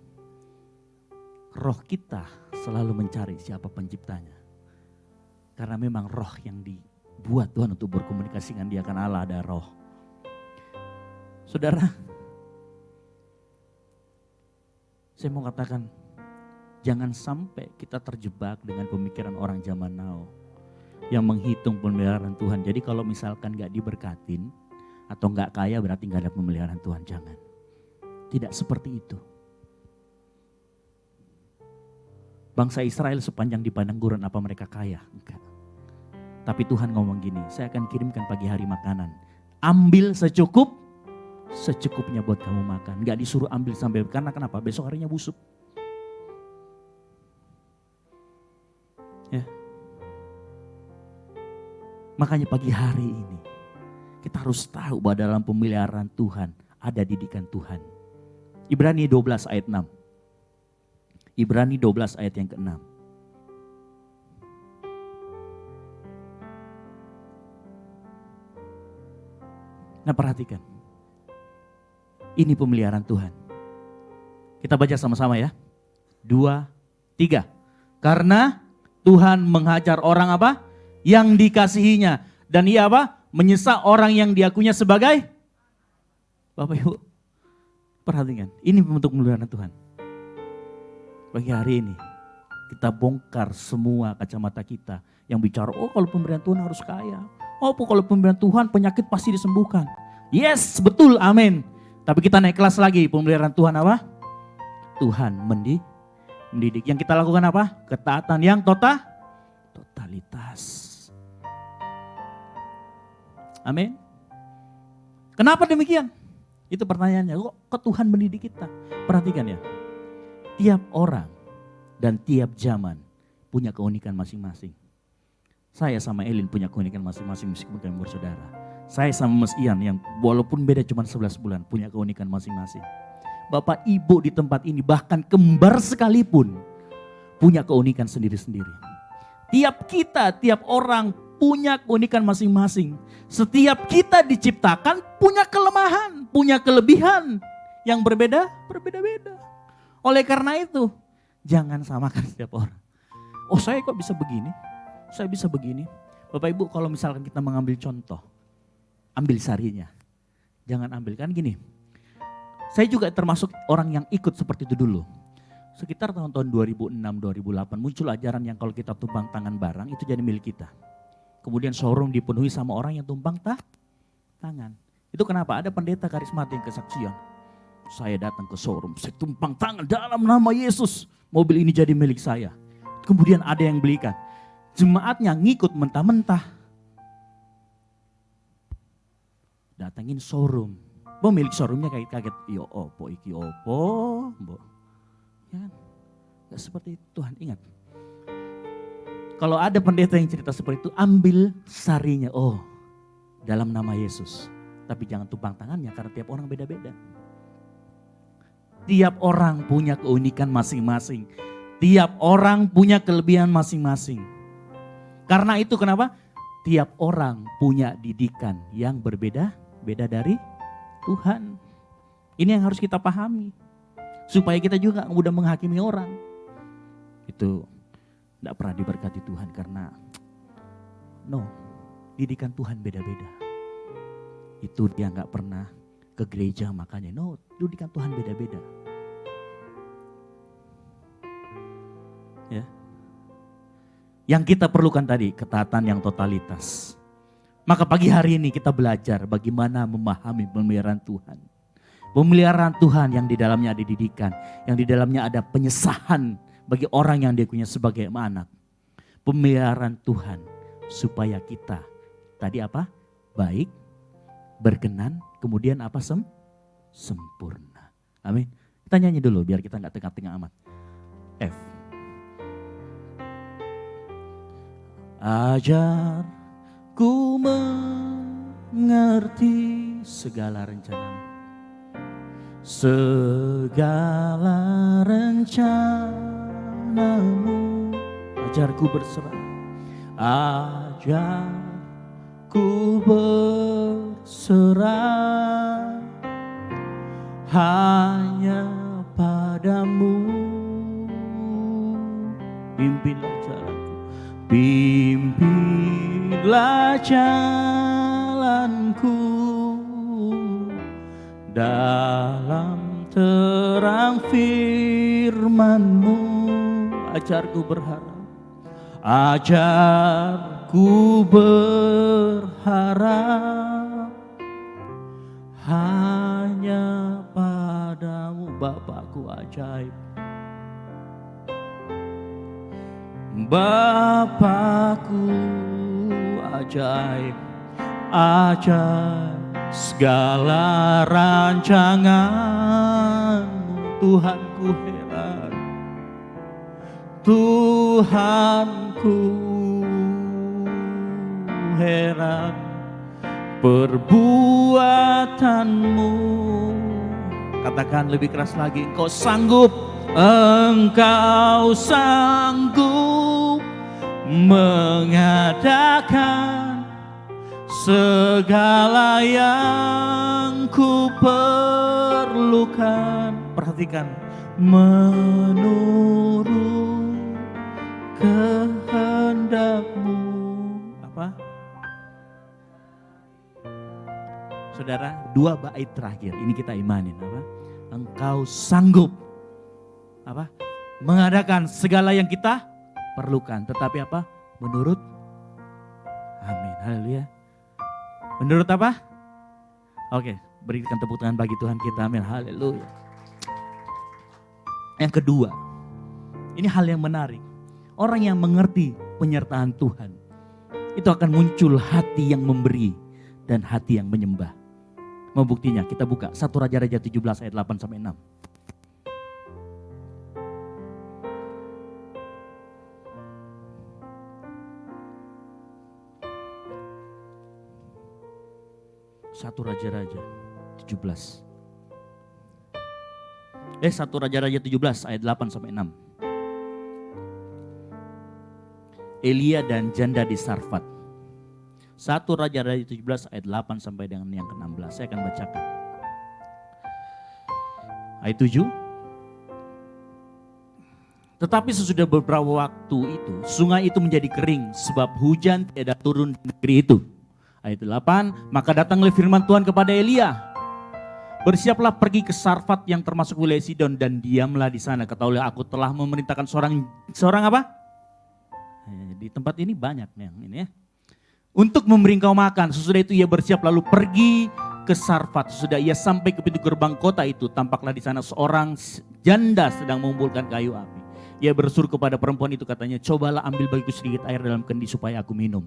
Roh kita selalu mencari siapa penciptanya. Karena memang roh yang dibuat Tuhan untuk berkomunikasi dengan Dia, karena Allah ada roh. Saudara, saya mau katakan, jangan sampai kita terjebak dengan pemikiran orang zaman now yang menghitung pemeliharaan Tuhan. Jadi kalau misalkan gak diberkatin atau gak kaya berarti gak ada pemeliharaan Tuhan. Jangan. Tidak seperti itu. Bangsa Israel sepanjang di padang gurun apa mereka kaya? Enggak. Tapi Tuhan ngomong gini, saya akan kirimkan pagi hari makanan. Ambil secukupnya buat kamu makan. Gak disuruh ambil sampai, karena kenapa? Besok harinya busuk. Ya. Makanya pagi hari ini kita harus tahu bahwa dalam pemeliharaan Tuhan ada didikan Tuhan. Ibrani 12 ayat 6. Ibrani 12 ayat yang ke-6. Nah perhatikan. Ini pemeliharaan Tuhan. Kita baca sama-sama ya. 2, 3. Karena Tuhan menghajar orang apa? Yang dikasihinya. Dan ia apa? Menyesal orang yang diakunya sebagai Bapak Ibu. Perhatikan, ini bentuk pemeliharaan Tuhan. Bagi hari ini, Kita bongkar semua kacamata kita yang bicara, oh kalau pemberian Tuhan harus kaya. Oh kalau pemberian Tuhan penyakit pasti disembuhkan. Yes, betul, amin. Tapi kita naik kelas lagi, pemberian Tuhan apa? Tuhan mendidik. Yang kita lakukan apa? Ketaatan yang totalitas. Amin. Kenapa demikian? Itu pertanyaannya, kok Tuhan mendidik kita? Perhatikan ya, tiap orang dan tiap zaman punya keunikan masing-masing. Saya sama Elin punya keunikan masing-masing meskipun kami bersaudara. Saya sama Mas Ian yang walaupun beda cuma 11 bulan punya keunikan masing-masing. Bapak Ibu di tempat ini bahkan kembar sekalipun punya keunikan sendiri-sendiri. Tiap orang punya keunikan masing-masing. Setiap kita diciptakan punya kelemahan, punya kelebihan yang berbeda-beda. Oleh karena itu, jangan samakan setiap orang. Oh saya kok bisa begini? Saya bisa begini. Bapak Ibu kalau misalkan kita mengambil contoh, ambil sarinya. Jangan ambil, kan gini. Saya juga termasuk orang yang ikut seperti itu dulu. Sekitar tahun-tahun 2006-2008 muncul ajaran yang kalau kita tumpang tangan barang itu jadi milik kita. Kemudian showroom dipenuhi sama orang yang tumpang tangan. Itu kenapa? Ada pendeta karismatik kesaksian. Saya datang ke showroom, saya tumpang tangan dalam nama Yesus. Mobil ini jadi milik saya. Kemudian ada yang belikan. Jemaatnya ngikut mentah-mentah. Datangin showroom. Pemilik showroomnya kaget. Yo opo iki opo, mbok. Ya kan? Gak seperti itu Tuhan, ingat. Kalau ada pendeta yang cerita seperti itu, ambil sarinya. Oh, dalam nama Yesus. Tapi jangan tumpang tangannya karena tiap orang beda-beda. Tiap orang punya keunikan masing-masing. Tiap orang punya kelebihan masing-masing. Karena itu kenapa? Tiap orang punya didikan yang berbeda-beda dari Tuhan. Ini yang harus kita pahami. Supaya kita juga mudah menghakimi orang. Itu tidak pernah diberkati Tuhan karena didikan Tuhan beda-beda. Itu dia gak pernah ke gereja makanya. Didikan Tuhan beda-beda. Ya. Yang kita perlukan tadi, ketaatan yang totalitas. Maka pagi hari ini kita belajar bagaimana memahami pemeliharaan Tuhan. Pemeliharaan Tuhan yang di dalamnya ada didikan, yang di dalamnya ada penyesahan bagi orang yang diakuinya sebagai anak. Pemeliharaan Tuhan supaya kita tadi apa? Baik, berkenan, kemudian apa? Sempurna. Amin. Kita nyanyi dulu biar kita gak tengah-tengah amat. F. Ajarku mengerti segala rencanamu. Segala rencanamu. Ajarku berserah. Ajarku berserah. Hanya padamu. Pimpinlah jalanku. Pimpinlah jalanku dalam terang firman-Mu. Ajarku berharap, ajarku berharap hanya padamu. Bapakku ajaib, Bapakku ajaib, ajaib segala rancangan-Mu. Tuhanku heran, Tuhanku heran perbuatan-Mu. Katakan lebih keras lagi, Engkau sanggup. Engkau sanggup mengadakan segala yang ku perlukan. Perhatikan, menurut kehendak-Mu. Apa? Saudara, 2 bait terakhir ini kita imanin apa? Engkau sanggup apa? mengadakan segala yang kita perlukan. Tetapi apa? Menurut, amin, haleluya. Menurut apa? Oke, berikan tepuk tangan bagi Tuhan kita, amin, haleluya. Yang kedua, ini hal yang menarik. Orang yang mengerti penyertaan Tuhan, itu akan muncul hati yang memberi dan hati yang menyembah. Mau buktinya, kita buka 1 Raja-Raja 17 ayat 8 sampai 6. Satu Raja-Raja 17. 1 Raja-Raja 17 ayat 8 sampai 6. Elia dan janda di Sarfat. 1 Raja-Raja 17 ayat 8 sampai dengan yang ke-16. Saya akan bacakan. Ayat 7. Tetapi sesudah beberapa waktu itu, sungai itu menjadi kering sebab hujan tidak turun di negeri itu. Ayat 8, maka datanglah firman Tuhan kepada Elia. Bersiaplah pergi ke Sarfat yang termasuk wilayah Sidon dan diamlah di sana. Ketahuilah aku telah memerintahkan seorang apa? Di tempat ini banyak yang ini ya. Untuk memberi engkau makan. Sesudah itu ia bersiap lalu pergi ke Sarfat. Sesudah ia sampai ke pintu gerbang kota itu, tampaklah di sana seorang janda sedang mengumpulkan kayu api. Ia bersuruh kepada perempuan itu, katanya, cobalah ambil bagiku sedikit air dalam kendi supaya aku minum.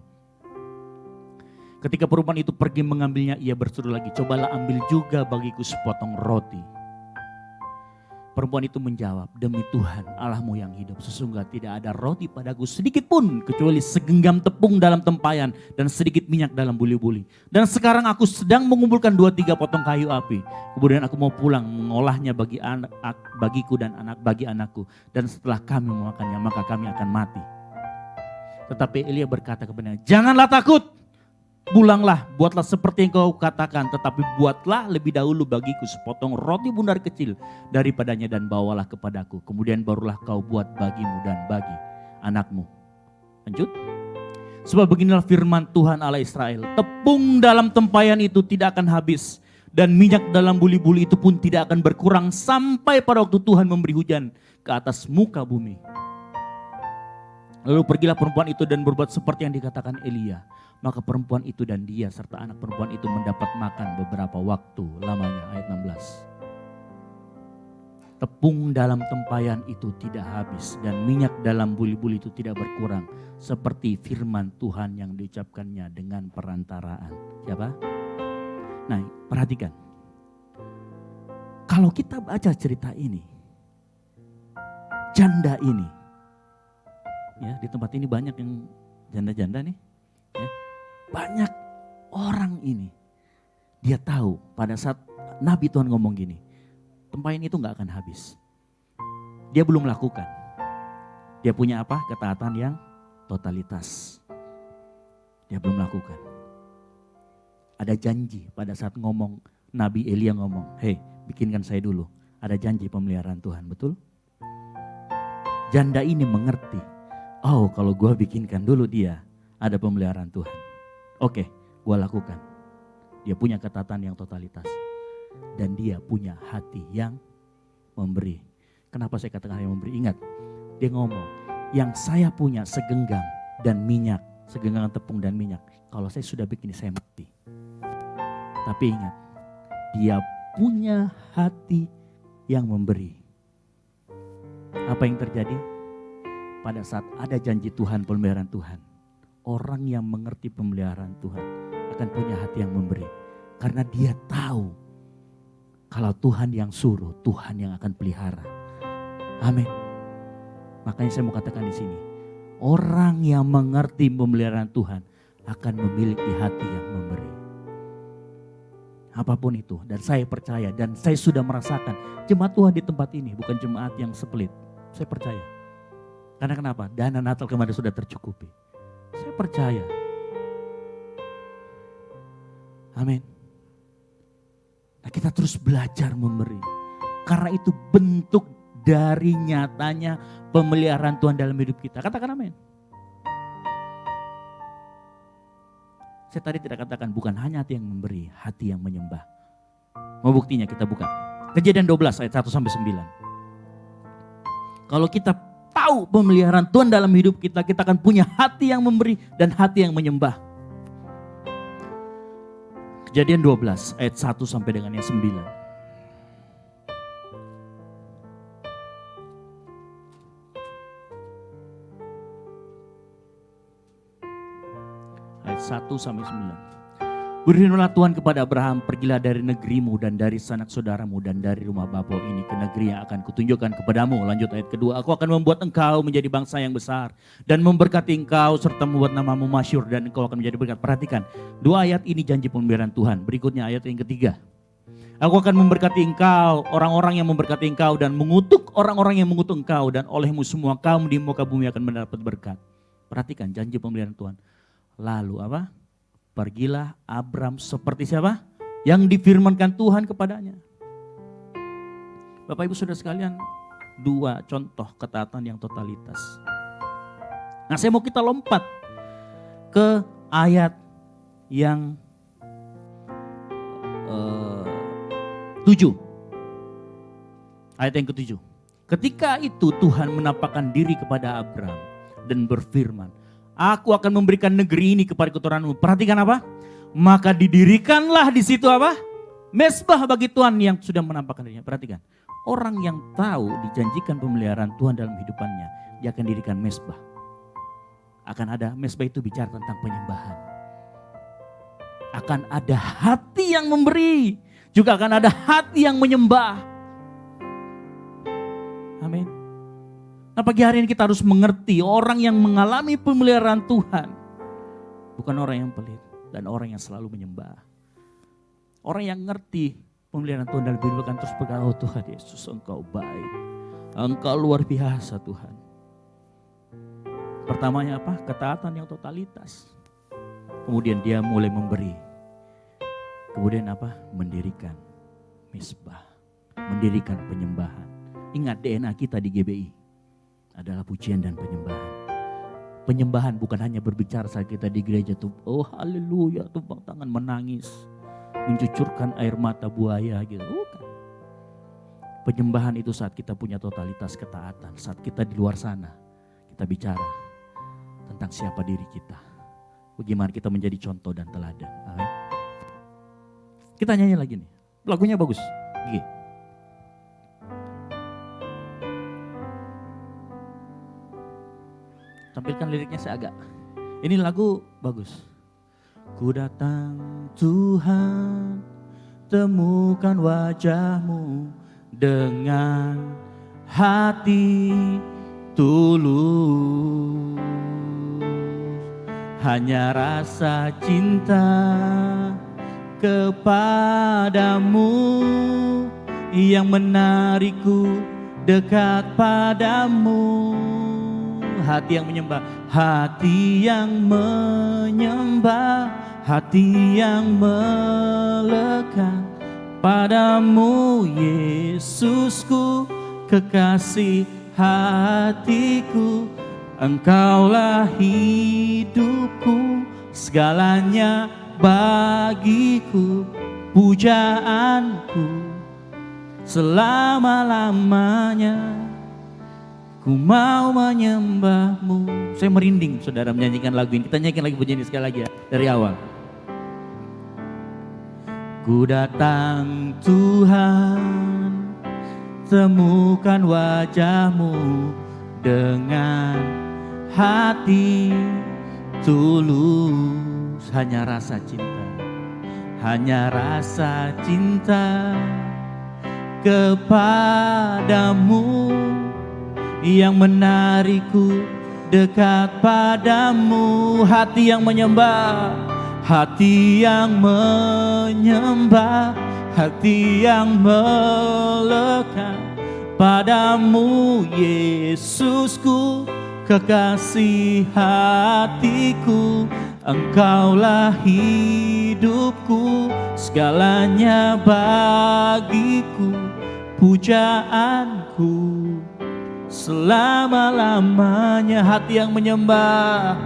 Ketika perempuan itu pergi mengambilnya, ia bersuruh lagi, cobalah ambil juga bagiku sepotong roti. Perempuan itu menjawab, demi Tuhan Allahmu yang hidup, sesungguhnya tidak ada roti padaku sedikit pun, kecuali segenggam tepung dalam tempayan dan sedikit minyak dalam buli-buli. Dan sekarang aku sedang mengumpulkan 2-3 potong kayu api. Kemudian aku mau pulang mengolahnya bagiku dan bagi anakku. Dan setelah kami memakannya, maka kami akan mati. Tetapi Elia berkata kepadanya, janganlah takut. Pulanglah, buatlah seperti yang kau katakan, tetapi buatlah lebih dahulu bagiku sepotong roti bundar kecil daripadanya dan bawalah kepadaku. Kemudian barulah kau buat bagimu dan bagi anakmu. Lanjut. Sebab beginilah firman Tuhan Allah Israel, tepung dalam tempayan itu tidak akan habis dan minyak dalam buli-buli itu pun tidak akan berkurang sampai pada waktu Tuhan memberi hujan ke atas muka bumi. Lalu pergilah perempuan itu dan berbuat seperti yang dikatakan Elia. Maka perempuan itu dan dia serta anak perempuan itu mendapat makan beberapa waktu lamanya. Ayat 16. Tepung dalam tempayan itu tidak habis dan minyak dalam buli-buli itu tidak berkurang. Seperti firman Tuhan yang diucapkannya dengan perantaraan. Siapa? Nah, perhatikan. Kalau kita baca cerita ini, janda ini, ya di tempat ini banyak yang janda-janda nih. Ya. Banyak orang ini, dia tahu pada saat Nabi Tuhan ngomong gini, tempayan itu gak akan habis. Dia belum lakukan. Dia punya apa? Ketaatan yang totalitas. Dia belum lakukan. Ada janji pada saat ngomong, Nabi Elia ngomong, hei bikinkan saya dulu. Ada janji pemeliharaan Tuhan, betul? Janda ini mengerti, oh kalau gue bikinkan dulu dia, ada pemeliharaan Tuhan. Oke, gue lakukan. Dia punya ketaatan yang totalitas. Dan dia punya hati yang memberi. Kenapa saya katakan yang memberi? Ingat, dia ngomong, yang saya punya segenggam dan minyak, segenggam tepung dan minyak. Kalau saya sudah bikin, saya mati. Tapi ingat, dia punya hati yang memberi. Apa yang terjadi? Pada saat ada janji Tuhan, pemeliharaan Tuhan, orang yang mengerti pemeliharaan Tuhan akan punya hati yang memberi. Karena dia tahu kalau Tuhan yang suruh, Tuhan yang akan pelihara. Amin. Makanya saya mau katakan di sini, orang yang mengerti pemeliharaan Tuhan akan memiliki hati yang memberi. Apapun itu, dan saya percaya dan saya sudah merasakan jemaat Tuhan di tempat ini bukan jemaat yang split. Saya percaya. Karena kenapa? Dana Natal kemarin sudah tercukupi. Saya percaya. Amin. Nah, kita terus belajar memberi. Karena itu bentuk dari nyatanya pemeliharaan Tuhan dalam hidup kita. Katakan amin. Saya tadi tidak katakan bukan hanya hati yang memberi, hati yang menyembah. Mau buktinya kita buka. Kejadian 12 ayat 1-9. Kalau kita tahu pemeliharaan Tuhan dalam hidup kita, kita akan punya hati yang memberi dan hati yang menyembah. Kejadian 12 ayat 1 sampai dengan yang 9. Ayat 1 sampai 9. Berfirmanlah Tuhan kepada Abraham, pergilah dari negerimu dan dari sanak saudaramu dan dari rumah bapa ini ke negeri yang akan kutunjukkan kepadamu. Lanjut ayat kedua, aku akan membuat engkau menjadi bangsa yang besar dan memberkati engkau serta membuat namamu masyhur dan engkau akan menjadi berkat. Perhatikan, dua ayat ini janji pemeliharaan Tuhan. Berikutnya ayat yang ketiga. Aku akan memberkati engkau, orang-orang yang memberkati engkau dan mengutuk orang-orang yang mengutuk engkau dan olehmu semua kaum di muka bumi akan mendapat berkat. Perhatikan janji pemeliharaan Tuhan. Lalu apa? Pergilah Abram seperti siapa? Yang difirmankan Tuhan kepadanya. Bapak Ibu Saudara sekalian, dua contoh ketaatan yang totalitas. Nah, saya mau kita lompat ke ayat yang 7. Ayat yang ke-7. Ketika itu Tuhan menampakkan diri kepada Abram dan berfirman, aku akan memberikan negeri ini kepada keturunanmu. Perhatikan apa? Maka didirikanlah di situ apa? Mezbah bagi Tuhan yang sudah menampakkan dirinya. Perhatikan. Orang yang tahu dijanjikan pemeliharaan Tuhan dalam hidupannya, dia akan dirikan mezbah. Akan ada mezbah itu bicara tentang penyembahan. Akan ada hati yang memberi, juga akan ada hati yang menyembah. Amin. Nah, pagi hari ini kita harus mengerti orang yang mengalami pemeliharaan Tuhan bukan orang yang pelit dan orang yang selalu menyembah. Orang yang ngerti pemeliharaan Tuhan dalam hidup akan terus berkata, oh Tuhan Yesus, Engkau baik, Engkau luar biasa Tuhan. Pertamanya apa? Ketaatan yang totalitas. Kemudian dia mulai memberi. Kemudian apa? Mendirikan mezbah, mendirikan penyembahan. Ingat DNA kita di GBI adalah pujian dan penyembahan. Penyembahan bukan hanya berbicara saat kita di gereja tuh, oh haleluya, tumpang tangan menangis, mencucurkan air mata buaya gitu. Bukan. Penyembahan itu saat kita punya totalitas ketaatan, saat kita di luar sana, kita bicara tentang siapa diri kita. Bagaimana kita menjadi contoh dan teladan. Amin. Kita nyanyi lagi nih, lagunya bagus. Gini. Tampilkan liriknya seagak. Ini lagu bagus. Ku datang Tuhan, temukan wajahmu dengan hati tulus. Hanya rasa cinta kepadamu yang menarikku dekat padamu. Hati yang menyembah, hati yang menyembah, hati yang melekat padamu Yesusku, kekasih hatiku. Engkaulah hidupku, segalanya bagiku, pujaanku selama-lamanya. Ku mau menyembahmu. Saya merinding saudara menyanyikan lagu ini. Kita nyanyikan lagi pujian ini sekali lagi ya, dari awal. Ku datang Tuhan, temukan wajahmu dengan hati tulus. Hanya rasa cinta, hanya rasa cinta kepadamu yang menarikku dekat padamu. Hati yang menyembah, hati yang menyembah, hati yang melekat padamu Yesusku, kekasih hatiku. Engkaulah hidupku, segalanya bagiku, pujaanku selama-lamanya. Hati yang menyembah,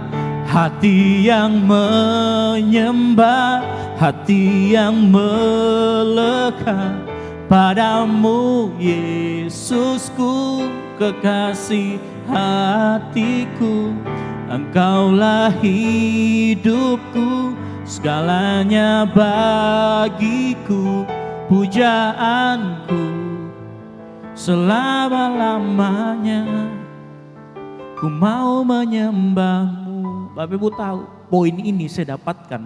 hati yang menyembah, hati yang melekat padamu Yesusku, kekasih hatiku. Engkaulah hidupku, segalanya bagiku, pujaanku selama-lamanya. Ku mau menyembahmu. Bapak Ibu tahu, poin ini saya dapatkan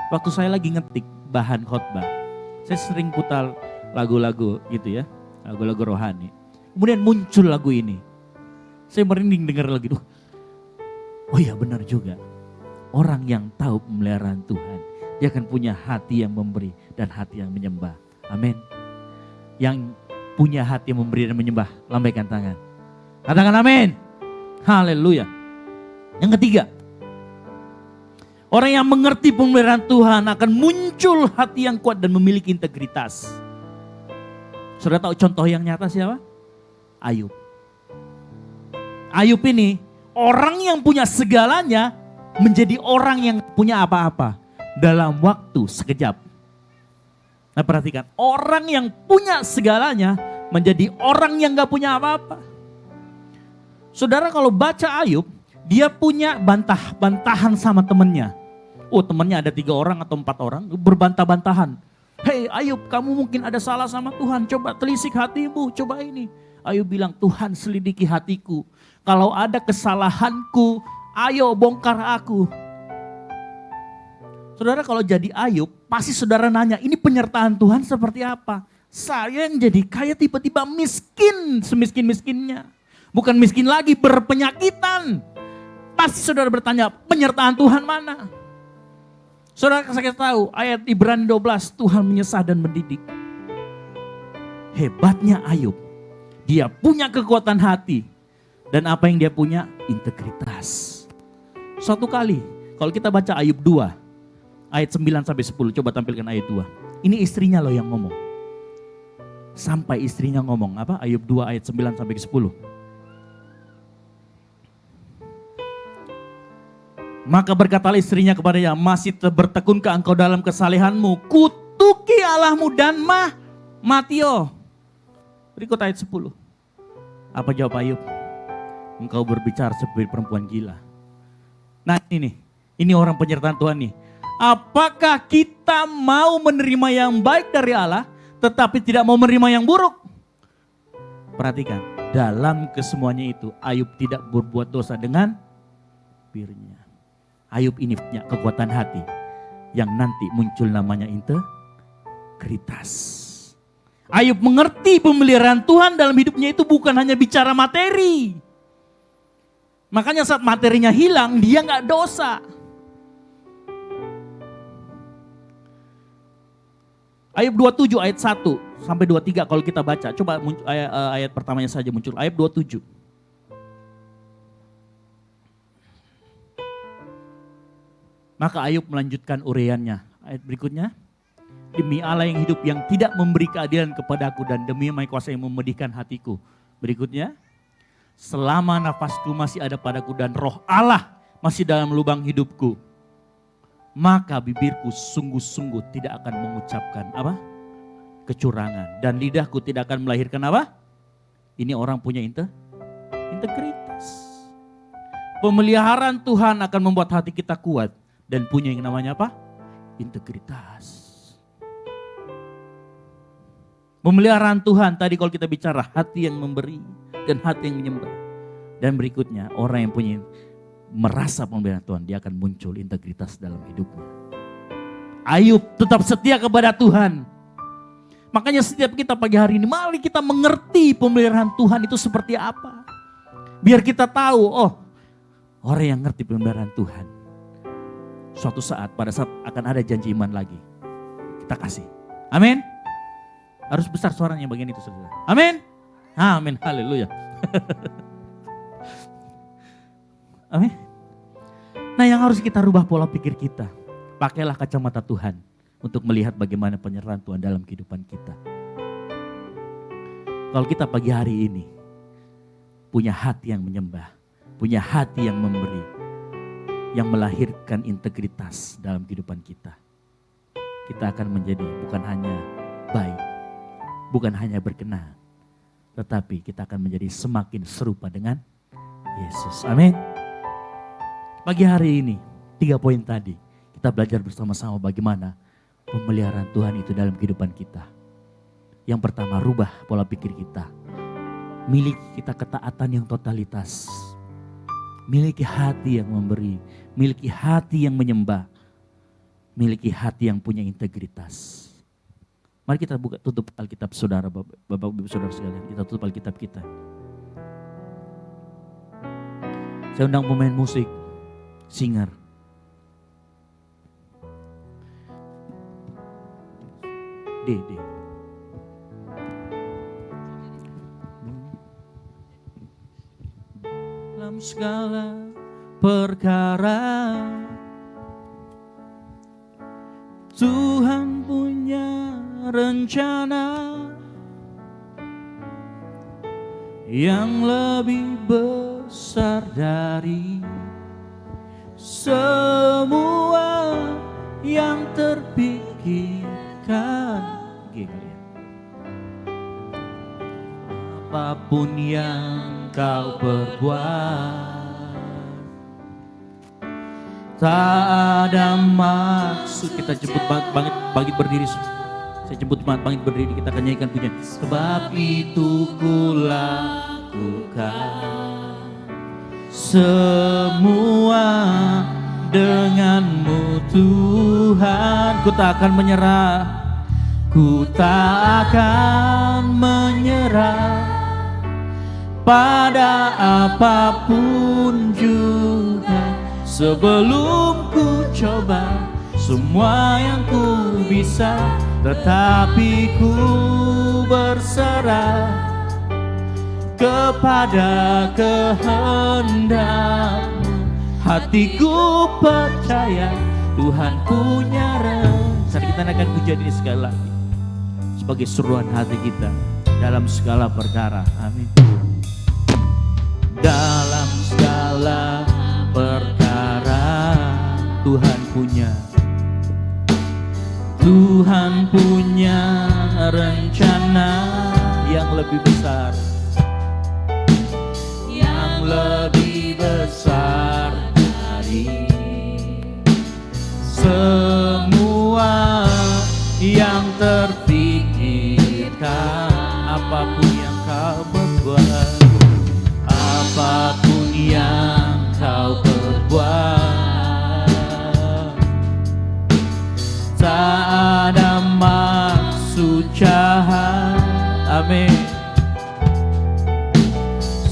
waktu saya lagi ngetik bahan khotbah. Saya sering putar lagu-lagu gitu ya, lagu-lagu rohani. Kemudian muncul lagu ini. Saya merinding dengar lagi, oh iya benar juga. Orang yang tahu pemeliharaan Tuhan, dia akan punya hati yang memberi dan hati yang menyembah. Amin. Yang punya hati yang memberi dan menyembah, lambaikan tangan. Katakan amin. Haleluya. Yang ketiga, orang yang mengerti pemeliharaan Tuhan akan muncul hati yang kuat dan memiliki integritas. Saudara tahu contoh yang nyata siapa? Ayub. Ayub ini orang yang punya segalanya menjadi orang yang punya apa-apa dalam waktu sekejap. Nah perhatikan, orang yang punya segalanya menjadi orang yang gak punya apa-apa. Saudara kalau baca Ayub, dia punya bantah-bantahan sama temannya. Oh temannya ada 3 orang atau 4 orang berbantah-bantahan. Hei Ayub, kamu mungkin ada salah sama Tuhan, coba telisik hatimu, coba ini. Ayub bilang, Tuhan selidiki hatiku. Kalau ada kesalahanku, ayo bongkar aku. Saudara kalau jadi Ayub, pasti saudara nanya, ini penyertaan Tuhan seperti apa? Saya yang jadi kaya tiba-tiba miskin, semiskin-miskinnya. Bukan miskin lagi, berpenyakitan. Pasti saudara bertanya, penyertaan Tuhan mana? Saudara saya tahu ayat Ibrani 12, Tuhan menyesah dan mendidik. Hebatnya Ayub, dia punya kekuatan hati. Dan apa yang dia punya? Integritas. Suatu kali, kalau kita baca Ayub 2, ayat 9-10, coba tampilkan ayat 2. Ini istrinya loh yang ngomong. Sampai istrinya ngomong, apa? Ayub 2 ayat 9-10. Maka berkatalah istrinya kepadanya, masih bertekunkah engkau dalam kesalehanmu? Kutuki Allahmu dan matio. Berikut ayat 10. Apa jawab Ayub? Engkau berbicara seperti perempuan gila. Nah ini orang penyertaan Tuhan nih. Apakah kita mau menerima yang baik dari Allah, tetapi tidak mau menerima yang buruk? Perhatikan, dalam kesemuanya itu Ayub tidak berbuat dosa dengan bibirnya. Ayub ini punya kekuatan hati yang nanti muncul namanya integritas. Ayub mengerti pemeliharaan Tuhan dalam hidupnya itu bukan hanya bicara materi. Makanya saat materinya hilang, dia nggak dosa. Ayub 27 ayat 1 sampai 23 kalau kita baca. Coba ayat pertamanya saja muncul. Ayub 27. Maka Ayub melanjutkan uraiannya. Ayat berikutnya. Demi Allah yang hidup yang tidak memberi keadilan kepadaku dan demi Maha Kuasa yang memedihkan hatiku. Berikutnya. Selama nafasku masih ada padaku dan roh Allah masih dalam lubang hidupku. Maka bibirku sungguh-sungguh tidak akan mengucapkan apa? Kecurangan. Dan lidahku tidak akan melahirkan apa? Ini orang punya integritas. Pemeliharaan Tuhan akan membuat hati kita kuat. Dan punya yang namanya apa? Integritas. Pemeliharaan Tuhan tadi kalau kita bicara hati yang memberi dan hati yang menyembah. Dan berikutnya orang yang punya merasa pemeliharaan Tuhan, dia akan muncul integritas dalam hidupnya. Ayub tetap setia kepada Tuhan. Makanya setiap kita pagi hari ini, mari kita mengerti pemeliharaan Tuhan itu seperti apa. Biar kita tahu, oh orang yang ngerti pemeliharaan Tuhan. Suatu saat, pada saat akan ada janji iman lagi. Kita kasih. Amin. Harus besar suaranya bagian itu saudara. Amin. Amin. Haleluya. Amin. Nah yang harus kita rubah pola pikir kita. Pakailah kacamata Tuhan untuk melihat bagaimana penyertaan Tuhan dalam kehidupan kita. Kalau kita pagi hari ini punya hati yang menyembah, punya hati yang memberi, yang melahirkan integritas dalam kehidupan kita. Kita akan menjadi bukan hanya baik, bukan hanya berkenan, tetapi kita akan menjadi semakin serupa dengan Yesus. Amin. Pagi hari ini, 3 poin tadi, kita belajar bersama-sama bagaimana pemeliharaan Tuhan itu dalam kehidupan kita. Yang pertama, rubah pola pikir kita. Miliki kita ketaatan yang totalitas. Miliki hati yang memberi, miliki hati yang menyembah, miliki hati yang punya integritas. Mari kita tutup Alkitab saudara, Bapak Ibu saudara sekalian, kita tutup Alkitab kita. Saya undang pemain musik, singer. D. Dalam segala perkara Tuhan punya rencana yang lebih besar dari semua yang terpikirkan. Apapun yang kau perbuat, tak ada maksud. Kita jemput bangkit berdiri. Saya jemput bangkit berdiri, kita akan nyanyikan pujian. Sebab itu ku lakukan semua denganmu Tuhan. Ku tak akan menyerah, ku tak akan menyerah pada apapun juga. Sebelum ku coba semua yang ku bisa, tetapi ku berserah kepada kehendak-Mu. Hatiku percaya Tuhan punya rencana. Kita akan pujian ini sekali lagi sebagai seruan hati kita dalam segala perkara. Amin. Dalam segala perkara Tuhan punya rencana yang lebih besar, yang lebih besar dari semua yang terpikirkan. Apapun yang kau berbuat, apapun yang kau perbuat, tak ada maksud jahat. Amin.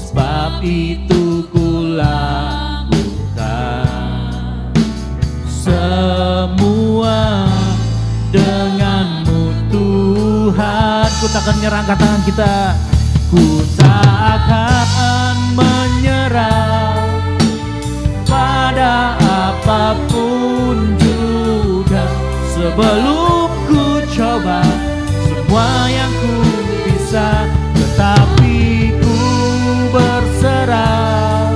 Sebab itu ku lakukan semua denganmu Tuhan. Ku tak akan menyerah, angkat tangan kita. Ku tak akan menyerah pada apapun juga. Sebelum ku coba semua yang ku bisa, tetapi ku berserah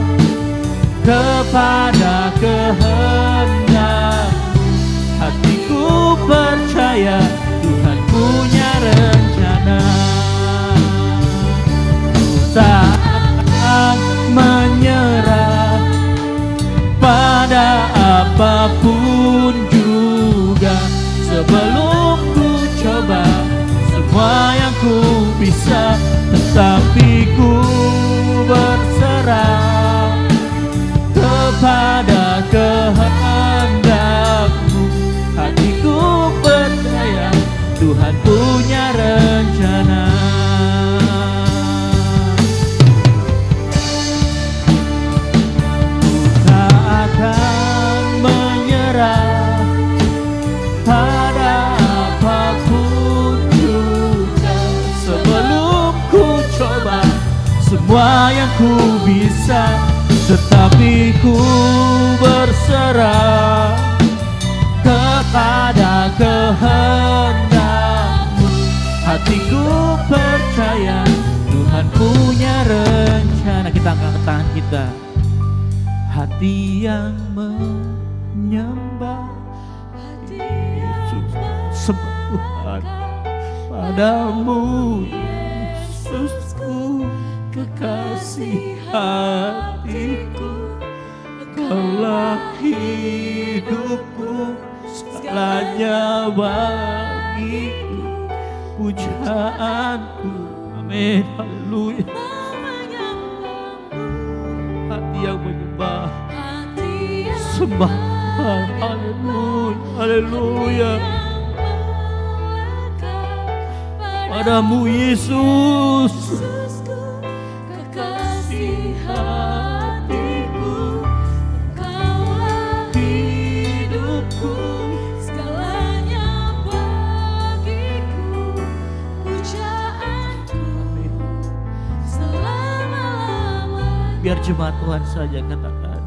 kepada kehendak-Mu. Hatiku percaya Tuhan punya rencana. Ku tak akan menyerah pada apapun juga. Sebelum ku coba semua yang ku bisa, tetapi ku berserah kepada kehendak-Mu. Hatiku percaya Tuhan punya rencana. Ku tak akan menyerah pada apapun juga. Sebelum ku coba semua yang ku bisa, tetapi ku berserah kepada kehendak-Mu. Hatiku percaya Tuhan punya rencana. Kita angkat tangan kita. Hati yang menyembah, hati yang sembah padamu Yesusku. kekasih hatiku, Engkaulah hidupku, segalanya bagiku, pujaanku. Amin, haleluya. Hati yang menyembah, sembah, haleluya, haleluya. Padamu Yesus, kekasih hatiku, Engkaulah hidupku, segalanya bagiku, pujaanku selama-lamanya. Biar jemaat Tuhan saja katakan.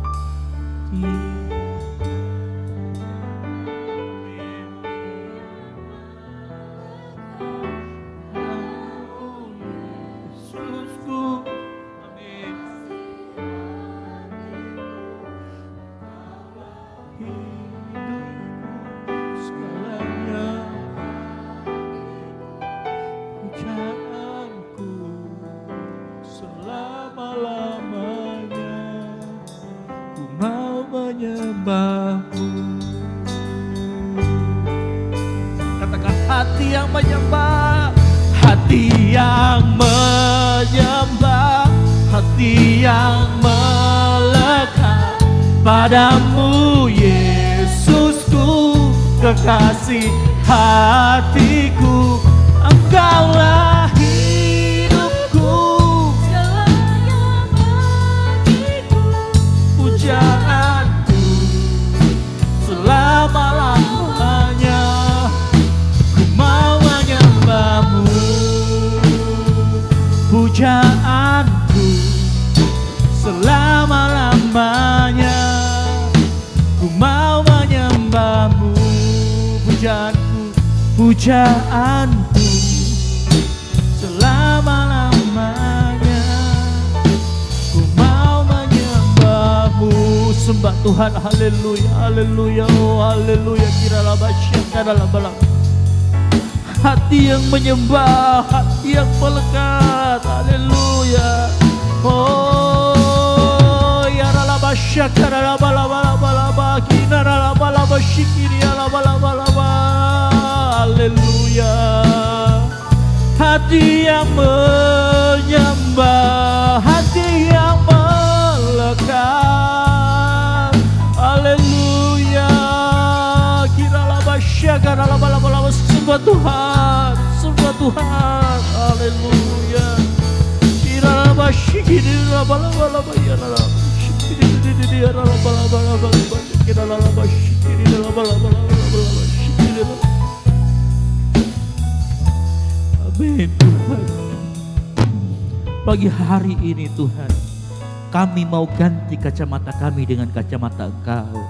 Katakan hati yang menyembah, hati yang menyembah, hati yang melekat padamu Yesusku, kekasih hatiku, Engkaulah hidupku, segalanya bagiku, pujaanku selama-lamanya. Ku mau menyembahmu, pujaanku selama-lamanya. Ku mau menyembahmu, pujaanku, pujaanku selama-lamanya. Ku mau menyembahmu. Sembah Tuhan, haleluya, haleluya, oh haleluya. Kiralah basyaka dalam balang. Hati yang menyembah, hati yang melekat, haleluya. Oh ya rala basyaka dalam balaba, kina rala balaba syikiri rala balaba, haleluya. Hati yang menyembah, hati yang melekat, haleluya. Kiralah basyaka dalam balaba, sembah Tuhan, sembah Tuhan, haleluya. Kiralah basyikiri rala balaba, ya rala syikiri rala balaba, kiralah basyikiri rala balaba, syikiri rala. Amin Tuhan. Pagi hari ini Tuhan, kami mau ganti kacamata kami dengan kacamata Engkau.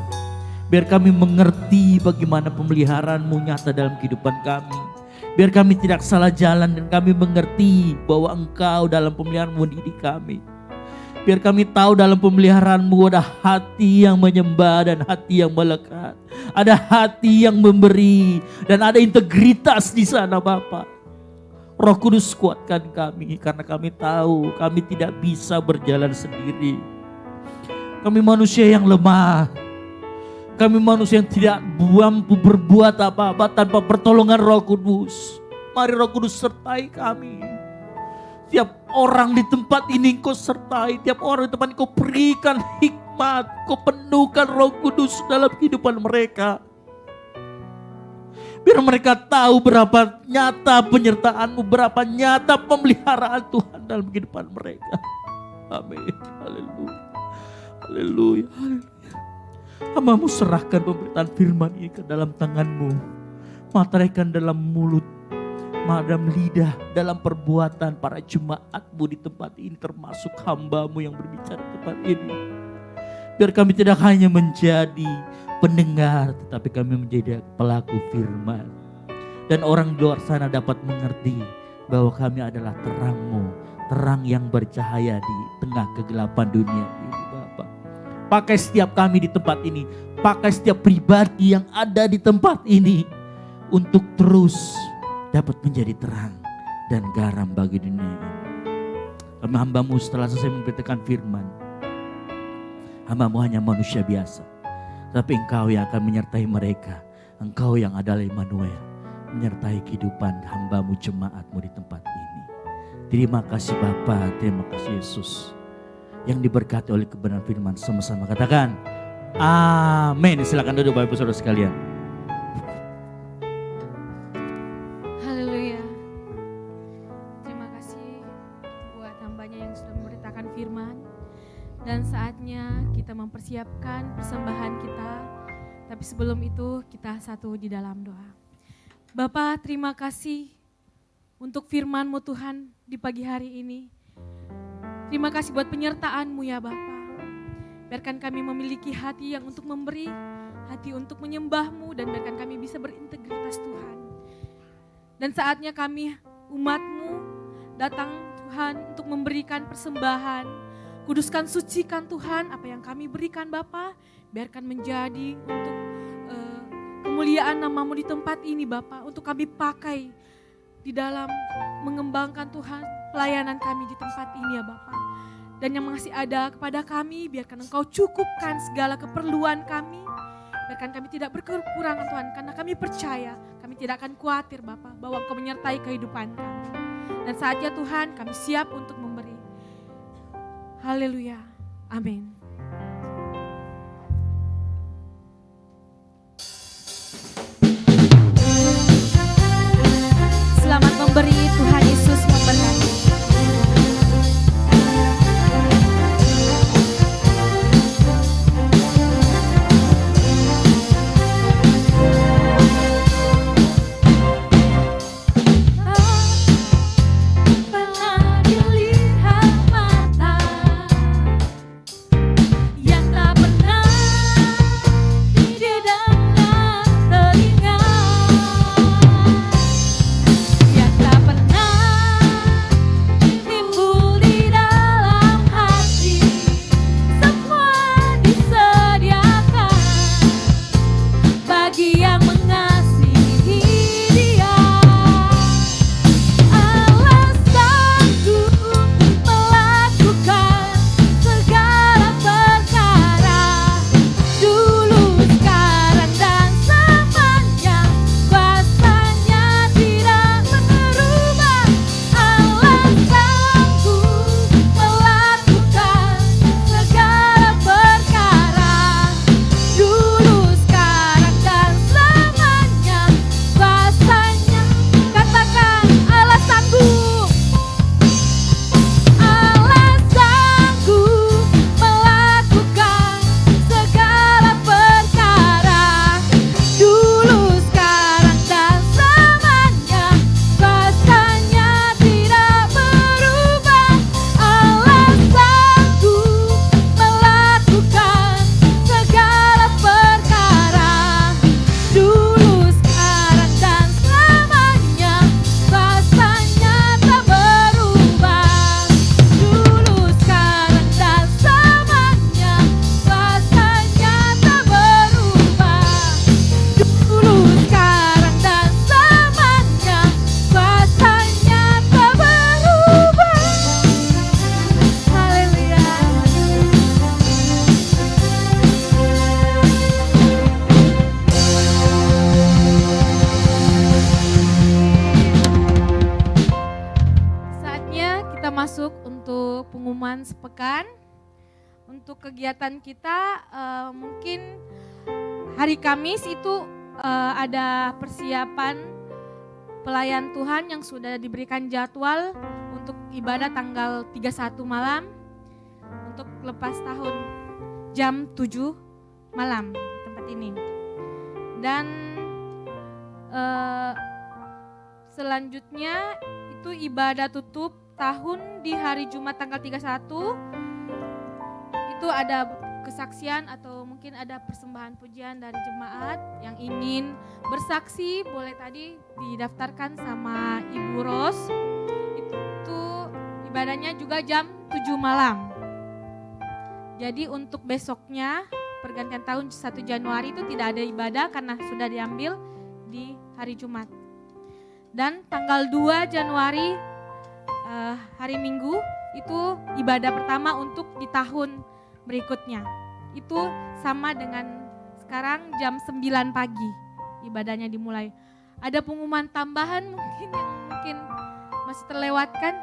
Biar kami mengerti bagaimana pemeliharaan-Mu nyata dalam kehidupan kami. Biar kami tidak salah jalan dan kami mengerti bahwa Engkau dalam pemeliharaan mendidik kami. Biar kami tahu dalam pemeliharaan-Mu ada hati yang menyembah dan hati yang melekat. Ada hati yang memberi dan ada integritas di sana Bapa. Roh Kudus kuatkan kami karena kami tahu kami tidak bisa berjalan sendiri. Kami manusia yang lemah. Kami manusia yang tidak mampu berbuat apa-apa tanpa pertolongan Roh Kudus. Mari Roh Kudus sertai kami. Tiap orang di tempat ini Engkau sertai. Tiap orang di tempat ini Engkau berikan hikmat. Engkau penuhkan Roh Kudus dalam kehidupan mereka. Biar mereka tahu berapa nyata penyertaan-Mu, berapa nyata pemeliharaan Tuhan dalam kehidupan mereka. Amin. Haleluya. Haleluya. Hamba-Mu serahkan pemberitaan firman ini ke dalam tangan-Mu. Materaikan dalam mulut, dalam lidah, dalam perbuatan para jemaat-Mu di tempat ini, termasuk hamba-Mu yang berbicara di tempat ini. Biar kami tidak hanya menjadi pendengar, tetapi kami menjadi pelaku firman. Dan orang di luar sana dapat mengerti bahwa kami adalah terang-Mu, terang yang bercahaya di tengah kegelapan dunia ini Bapa. Pakai setiap kami di tempat ini, pakai setiap pribadi yang ada di tempat ini untuk terus dapat menjadi terang dan garam bagi dunia ini. Hamba-Mu setelah selesai memberitakan firman, hamba-Mu hanya manusia biasa, tapi Engkau yang akan menyertai mereka. Engkau yang adalah Immanuel, menyertai kehidupan hamba-Mu, jemaat-Mu di tempat ini. Terima kasih Bapa, terima kasih Yesus, yang diberkati oleh kebenaran firman. Sama-sama katakan amin. Silakan duduk Bapak Ibu Saudara sekalian. Haleluya. Terima kasih buat hambanya yang sudah memberitakan firman. Dan saatnya kita mempersiapkan persembahan kita. Tapi sebelum itu kita satu di dalam doa. Bapa, terima kasih untuk firman-Mu Tuhan di pagi hari ini. Terima kasih buat penyertaan-Mu ya Bapa. Biarkan kami memiliki hati yang untuk memberi, hati untuk menyembah-Mu, dan biarkan kami bisa berintegritas Tuhan. Dan saatnya kami umat-Mu datang Tuhan untuk memberikan persembahan. Kuduskan, sucikan Tuhan apa yang kami berikan Bapa. Biarkan menjadi untuk kemuliaan nama-Mu di tempat ini Bapa. Untuk kami pakai di dalam mengembangkan Tuhan pelayanan kami di tempat ini ya Bapa. Dan yang masih ada kepada kami, biarkan Engkau cukupkan segala keperluan kami. Biarkan kami tidak berkekurangan Tuhan, karena kami percaya, kami tidak akan khawatir Bapa, bahwa Engkau menyertai kehidupan kami. Dan saatnya Tuhan, kami siap untuk memberi. Haleluya, amin. Selamat memberi, Tuhan Yesus memberkati. masuk untuk pengumuman sepekan. Untuk kegiatan kita mungkin hari Kamis itu ada persiapan pelayan Tuhan yang sudah diberikan jadwal untuk ibadah tanggal 31 malam untuk lepas tahun jam 7 malam di tempat ini. Dan selanjutnya itu ibadah tutup tahun di hari Jumat tanggal 31. Itu ada kesaksian atau mungkin ada persembahan pujian dari jemaat yang ingin bersaksi, boleh tadi didaftarkan sama Ibu Ros. Itu ibadahnya juga jam 7 malam. Jadi untuk besoknya pergantian tahun 1 Januari itu tidak ada ibadah karena sudah diambil di hari Jumat. Dan tanggal 2 Januari hari Minggu Itu ibadah pertama untuk di tahun berikutnya. Itu sama dengan sekarang jam 9 pagi ibadahnya dimulai. Ada pengumuman tambahan mungkin yang mungkin masih terlewatkan?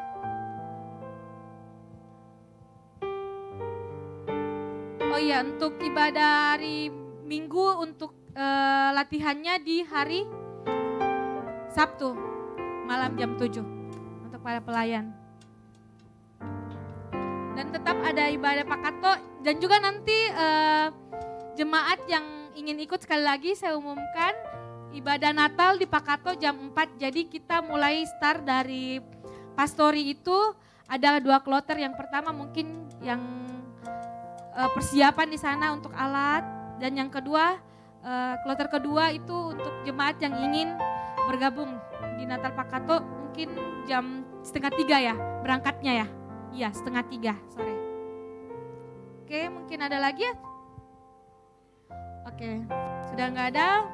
Oh iya, untuk ibadah hari Minggu untuk latihannya di hari Sabtu malam jam 7 untuk para pelayan. Dan tetap ada ibadah Pakato dan juga nanti jemaat yang ingin ikut, sekali lagi saya umumkan ibadah Natal di Pakato jam 4. Jadi kita mulai start dari pastori itu ada 2 kloter. Yang pertama mungkin yang persiapan di sana untuk alat, dan yang kedua kloter kedua itu untuk jemaat yang ingin bergabung di Natal Pakato mungkin jam 2:30 ya berangkatnya ya. Iya, 2:30 sore. Oke, mungkin ada lagi ya? Oke, sudah nggak ada,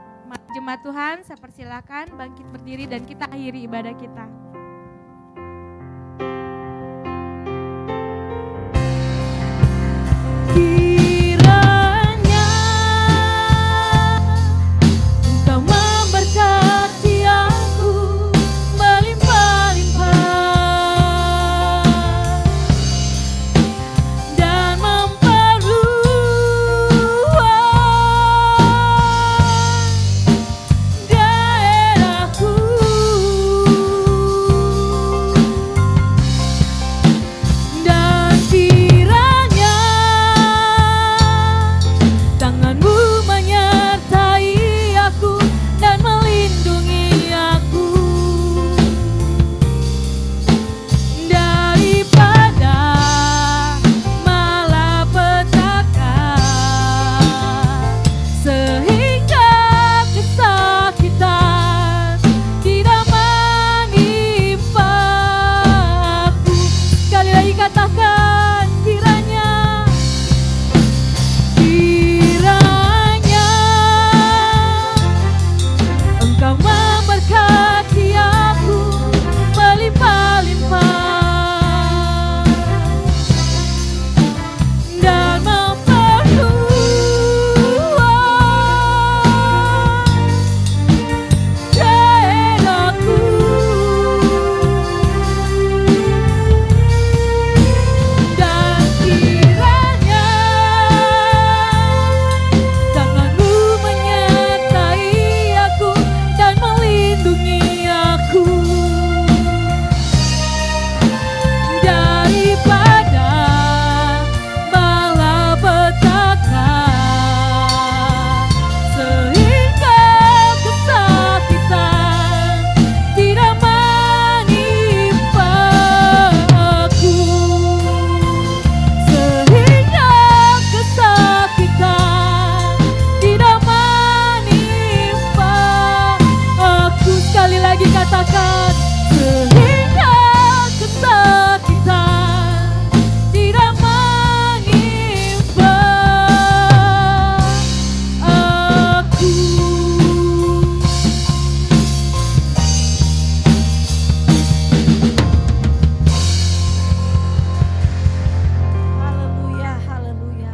jemaat Tuhan saya persilakan bangkit berdiri dan kita akhiri ibadah kita. Kiranya Engkau memberkati aku melimpah-limpah dan memperluas daerahku. Dan kiranya tanganmu menyertai aku dan melindungi aku daripada malapetaka, sehingga kesakitan tidak menimpa aku. Sekali lagi katakan, kiranya Engkau memberkati aku melimpah-limpah dan memperluas daerahku. Dan kiranya tanganmu menyertai aku dan melindungi aku daripada malapetaka, sehingga kesakitan tidak menimpa aku, sehingga kesakitan tidak menimpa aku. Sekali lagi katakan, sehingga kesakitan tidak menimpa aku. Haleluya, haleluya.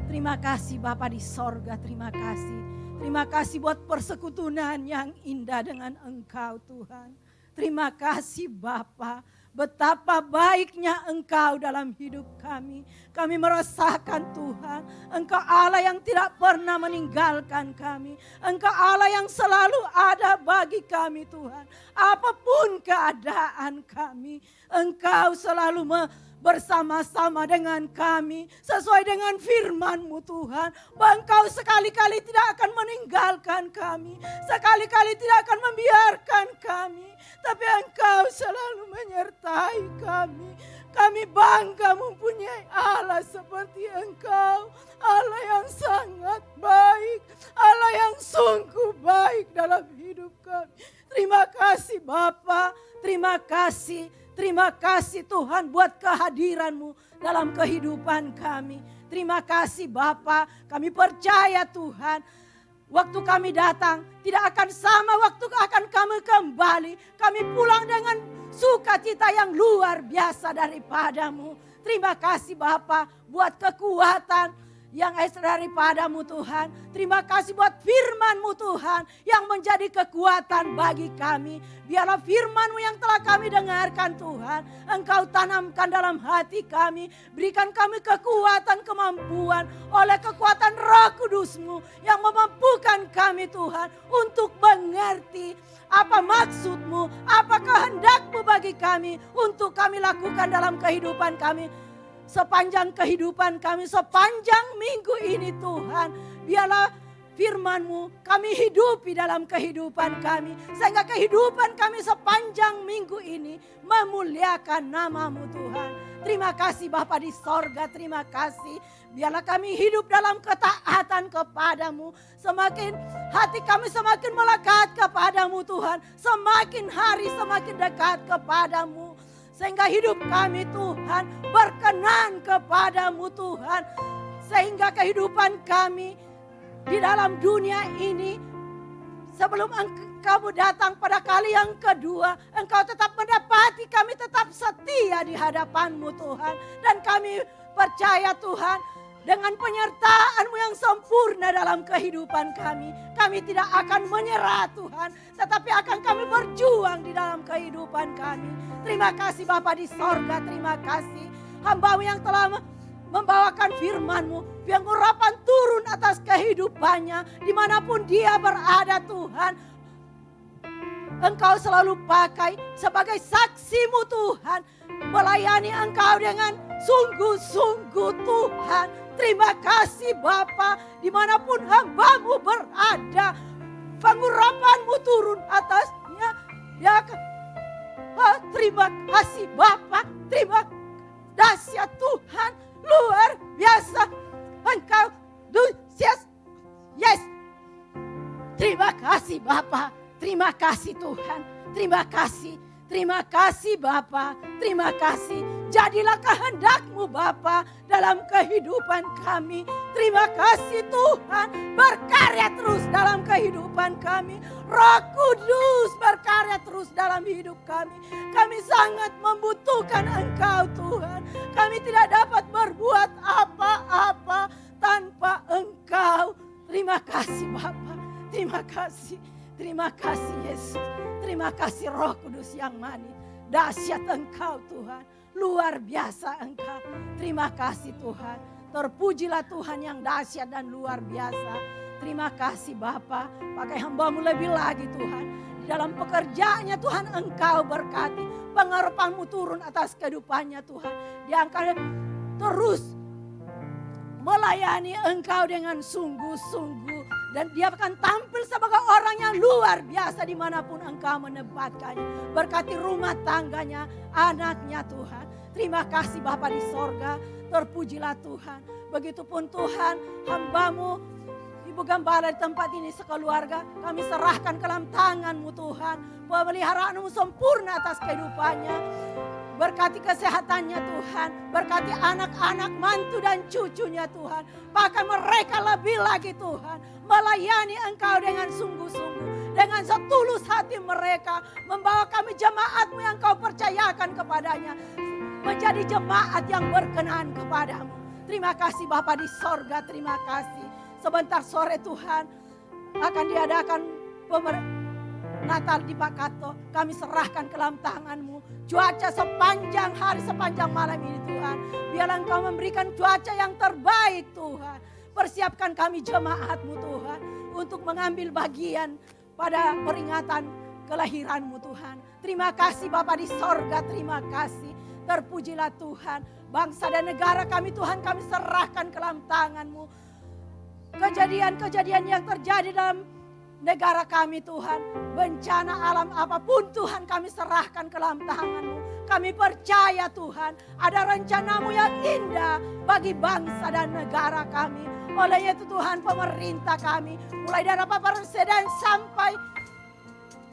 Terima kasih Bapa di sorga, terima kasih. Terima kasih buat persekutuan yang indah dengan Engkau Tuhan. Terima kasih Bapa, betapa baiknya Engkau dalam hidup kami. Kami merasakan Tuhan, Engkau Allah yang tidak pernah meninggalkan kami. Engkau Allah yang selalu ada bagi kami Tuhan. Apapun keadaan kami, Engkau selalu bersama-sama dengan kami sesuai dengan firman-Mu Tuhan, bahwa Engkau sekali-kali tidak akan meninggalkan kami, sekali-kali tidak akan membiarkan kami, tapi Engkau selalu menyertai kami. Kami bangga mempunyai Allah seperti Engkau, Allah yang sangat baik, Allah yang sungguh baik dalam hidup kami. Terima kasih Bapa, terima kasih Tuhan buat kehadiran-Mu dalam kehidupan kami. Terima kasih Bapa, kami percaya Tuhan, waktu kami datang tidak akan sama waktu akan kami kembali. Kami pulang dengan sukacita yang luar biasa daripadamu. Terima kasih Bapa buat kekuatan yang daripadamu Tuhan. Terima kasih buat firman-Mu Tuhan yang menjadi kekuatan bagi kami. Biarlah firman-Mu yang telah kami dengarkan Tuhan, Engkau tanamkan dalam hati kami. Berikan kami kekuatan, kemampuan oleh kekuatan Roh Kudus-Mu yang memampukan kami Tuhan untuk mengerti apa maksud-Mu, apa kehendak-Mu bagi kami untuk kami lakukan dalam kehidupan kami. Sepanjang kehidupan kami, sepanjang minggu ini Tuhan, biarlah firman-Mu kami hidupi dalam kehidupan kami. Sehingga kehidupan kami sepanjang minggu ini memuliakan nama-Mu Tuhan. Terima kasih Bapa di sorga, terima kasih. Biarlah kami hidup dalam ketaatan kepadamu. Semakin hati kami semakin melekat kepadamu Tuhan. Semakin hari semakin dekat kepadamu. Sehingga hidup kami Tuhan berkenan kepadamu Tuhan. Sehingga kehidupan kami di dalam dunia ini sebelum Engkau datang pada kali yang kedua, Engkau tetap mendapati kami tetap setia di hadapan-Mu Tuhan. Dan kami percaya Tuhan, dengan penyertaan-Mu yang sempurna dalam kehidupan kami, kami tidak akan menyerah Tuhan, tetapi akan kami berjuang di dalam kehidupan kami. Terima kasih Bapa di sorga, terima kasih hamba-Mu yang telah membawakan firman-Mu, yang urapan turun atas kehidupannya, dimanapun dia berada Tuhan. Engkau selalu pakai sebagai saksi-Mu Tuhan, melayani Engkau dengan sungguh-sungguh Tuhan. Terima kasih Bapa, dimanapun hamba-Mu berada, pengurapan-Mu turun atasnya. Ya, terima kasih Bapa, terima dahsyat Tuhan, luar biasa Engkau. Yes. Terima kasih Bapa, terima kasih Tuhan, terima kasih Bapa, terima kasih. Jadilah kehendak-Mu Bapa dalam kehidupan kami. Terima kasih Tuhan, berkarya terus dalam kehidupan kami. Roh Kudus berkarya terus dalam hidup kami. Kami sangat membutuhkan Engkau Tuhan. Kami tidak dapat berbuat apa-apa tanpa Engkau. Terima kasih Bapa, terima kasih. Terima kasih Yesus, terima kasih Roh Kudus yang manis. Dahsyat Engkau Tuhan, luar biasa Engkau. Terima kasih Tuhan, terpujilah Tuhan yang dahsyat dan luar biasa. Terima kasih Bapa, pakai hamba-Mu lebih lagi Tuhan. Di dalam pekerjaannya Tuhan Engkau berkati, pengharapan-Mu turun atas kehidupannya Tuhan. Dia akan terus melayani Engkau dengan sungguh-sungguh. Dan dia akan tampil sebagai orang yang luar biasa dimanapun Engkau menempatkannya. Berkati rumah tangganya, anaknya Tuhan. Terima kasih Bapa di sorga, terpujilah Tuhan. Begitupun Tuhan, hamba-Mu, Ibu Gembala di tempat ini sekeluarga, kami serahkan ke dalam tangan-Mu Tuhan. Pemeliharaan-Mu sempurna atas kehidupannya. Berkati kesehatannya Tuhan, berkati anak-anak, mantu dan cucunya Tuhan. Pakai mereka lebih lagi Tuhan, melayani Engkau dengan sungguh-sungguh, dengan setulus hati mereka. Membawa kami jemaat-Mu yang Kau percayakan kepadanya, menjadi jemaat yang berkenan kepadamu. Terima kasih Bapa di sorga, terima kasih. Sebentar sore Tuhan akan diadakan Natal di Pakato, kami serahkan ke dalam tangan-Mu. Cuaca sepanjang hari, sepanjang malam ini Tuhan. Biarlah Engkau memberikan cuaca yang terbaik Tuhan. Persiapkan kami jemaat-Mu Tuhan, untuk mengambil bagian pada peringatan kelahiran-Mu Tuhan. Terima kasih Bapa di sorga, terima kasih. Terpujilah Tuhan. Bangsa dan negara kami Tuhan, kami serahkan ke dalam tangan-Mu. Kejadian-kejadian yang terjadi dalam negara kami Tuhan, bencana alam apapun Tuhan, kami serahkan ke dalam tangan-Mu. Kami percaya Tuhan, ada rencana-Mu yang indah bagi bangsa dan negara kami. Oleh itu Tuhan, pemerintah kami, mulai dari Bapak Presiden sampai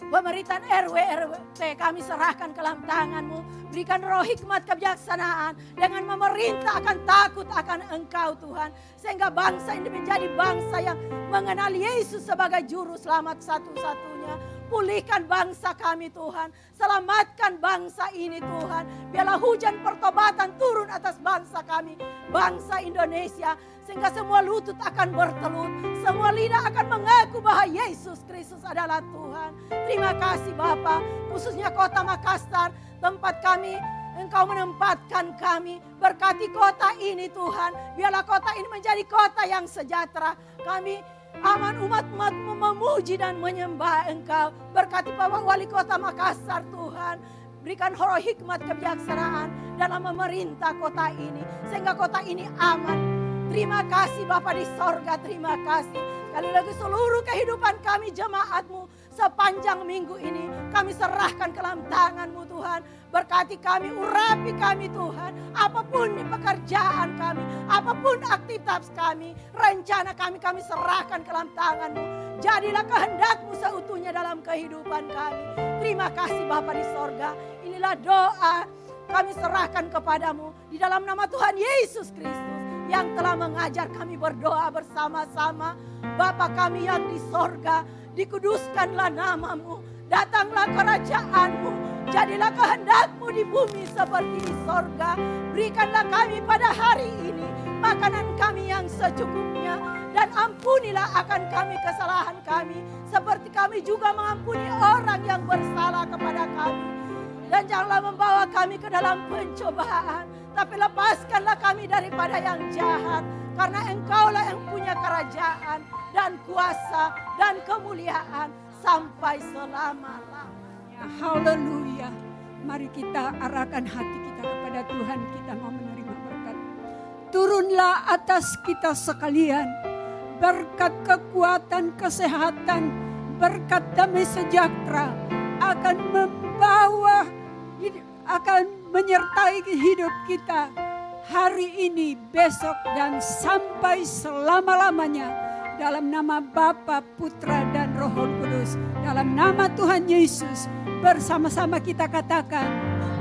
pemerintahan RW, RT, kami serahkan ke dalam tangan-Mu. Berikan roh hikmat kebijaksanaan, dengan memerintah akan takut akan Engkau Tuhan. Sehingga bangsa ini menjadi bangsa yang mengenal Yesus sebagai juru selamat satu-satunya. pulihkan bangsa kami Tuhan. Selamatkan bangsa ini Tuhan. Biarlah hujan pertobatan turun atas bangsa kami, bangsa Indonesia. Sehingga semua lutut akan bertelut, semua lidah akan mengaku bahwa Yesus Kristus adalah Tuhan. Terima kasih Bapa, khususnya kota Makassar, tempat kami, Engkau menempatkan kami. Berkati kota ini Tuhan, biarlah kota ini menjadi kota yang sejahtera. Kami aman umat-umat-Mu memuji dan menyembah Engkau. Berkati Bapak Wali Kota Makassar Tuhan. Berikan roh hikmat kebijaksanaan dalam memerintah kota ini. Sehingga kota ini aman. Terima kasih Bapa di sorga, terima kasih. Sekali lagi seluruh kehidupan kami jemaat-Mu sepanjang minggu ini kami serahkan ke dalam tangan-Mu Tuhan. Berkati kami, urapi kami Tuhan. Apapun pekerjaan kami, apapun aktivitas kami, rencana kami serahkan ke dalam tangan-Mu. Jadilah kehendak-Mu seutuhnya dalam kehidupan kami. Terima kasih Bapa di sorga. Inilah doa kami serahkan kepadamu di dalam nama Tuhan Yesus Kristus yang telah mengajar kami berdoa bersama-sama. Bapa kami yang di sorga, dikuduskanlah namamu, datanglah kerajaan-Mu, jadilah kehendak-Mu di bumi seperti di sorga. Berikanlah kami pada hari ini makanan kami yang secukupnya, dan ampunilah akan kami kesalahan kami, seperti kami juga mengampuni orang yang bersalah kepada kami. Dan janganlah membawa kami ke dalam pencobaan, tapi lepaskanlah kami daripada yang jahat. Karena Engkaulah yang punya kerajaan dan kuasa dan kemuliaan sampai selama-lamanya. Haleluya. Mari kita arahkan hati kita kepada Tuhan, kita mau menerima berkat. Turunlah atas kita sekalian berkat kekuatan, kesehatan, berkat damai sejahtera akan membawa, akan menyertai hidup kita hari ini, besok, dan sampai selama-lamanya. Dalam nama Bapa, Putra, dan Roh Kudus. Dalam nama Tuhan Yesus, bersama-sama kita katakan,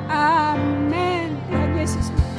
amin. Tuhan Yesus.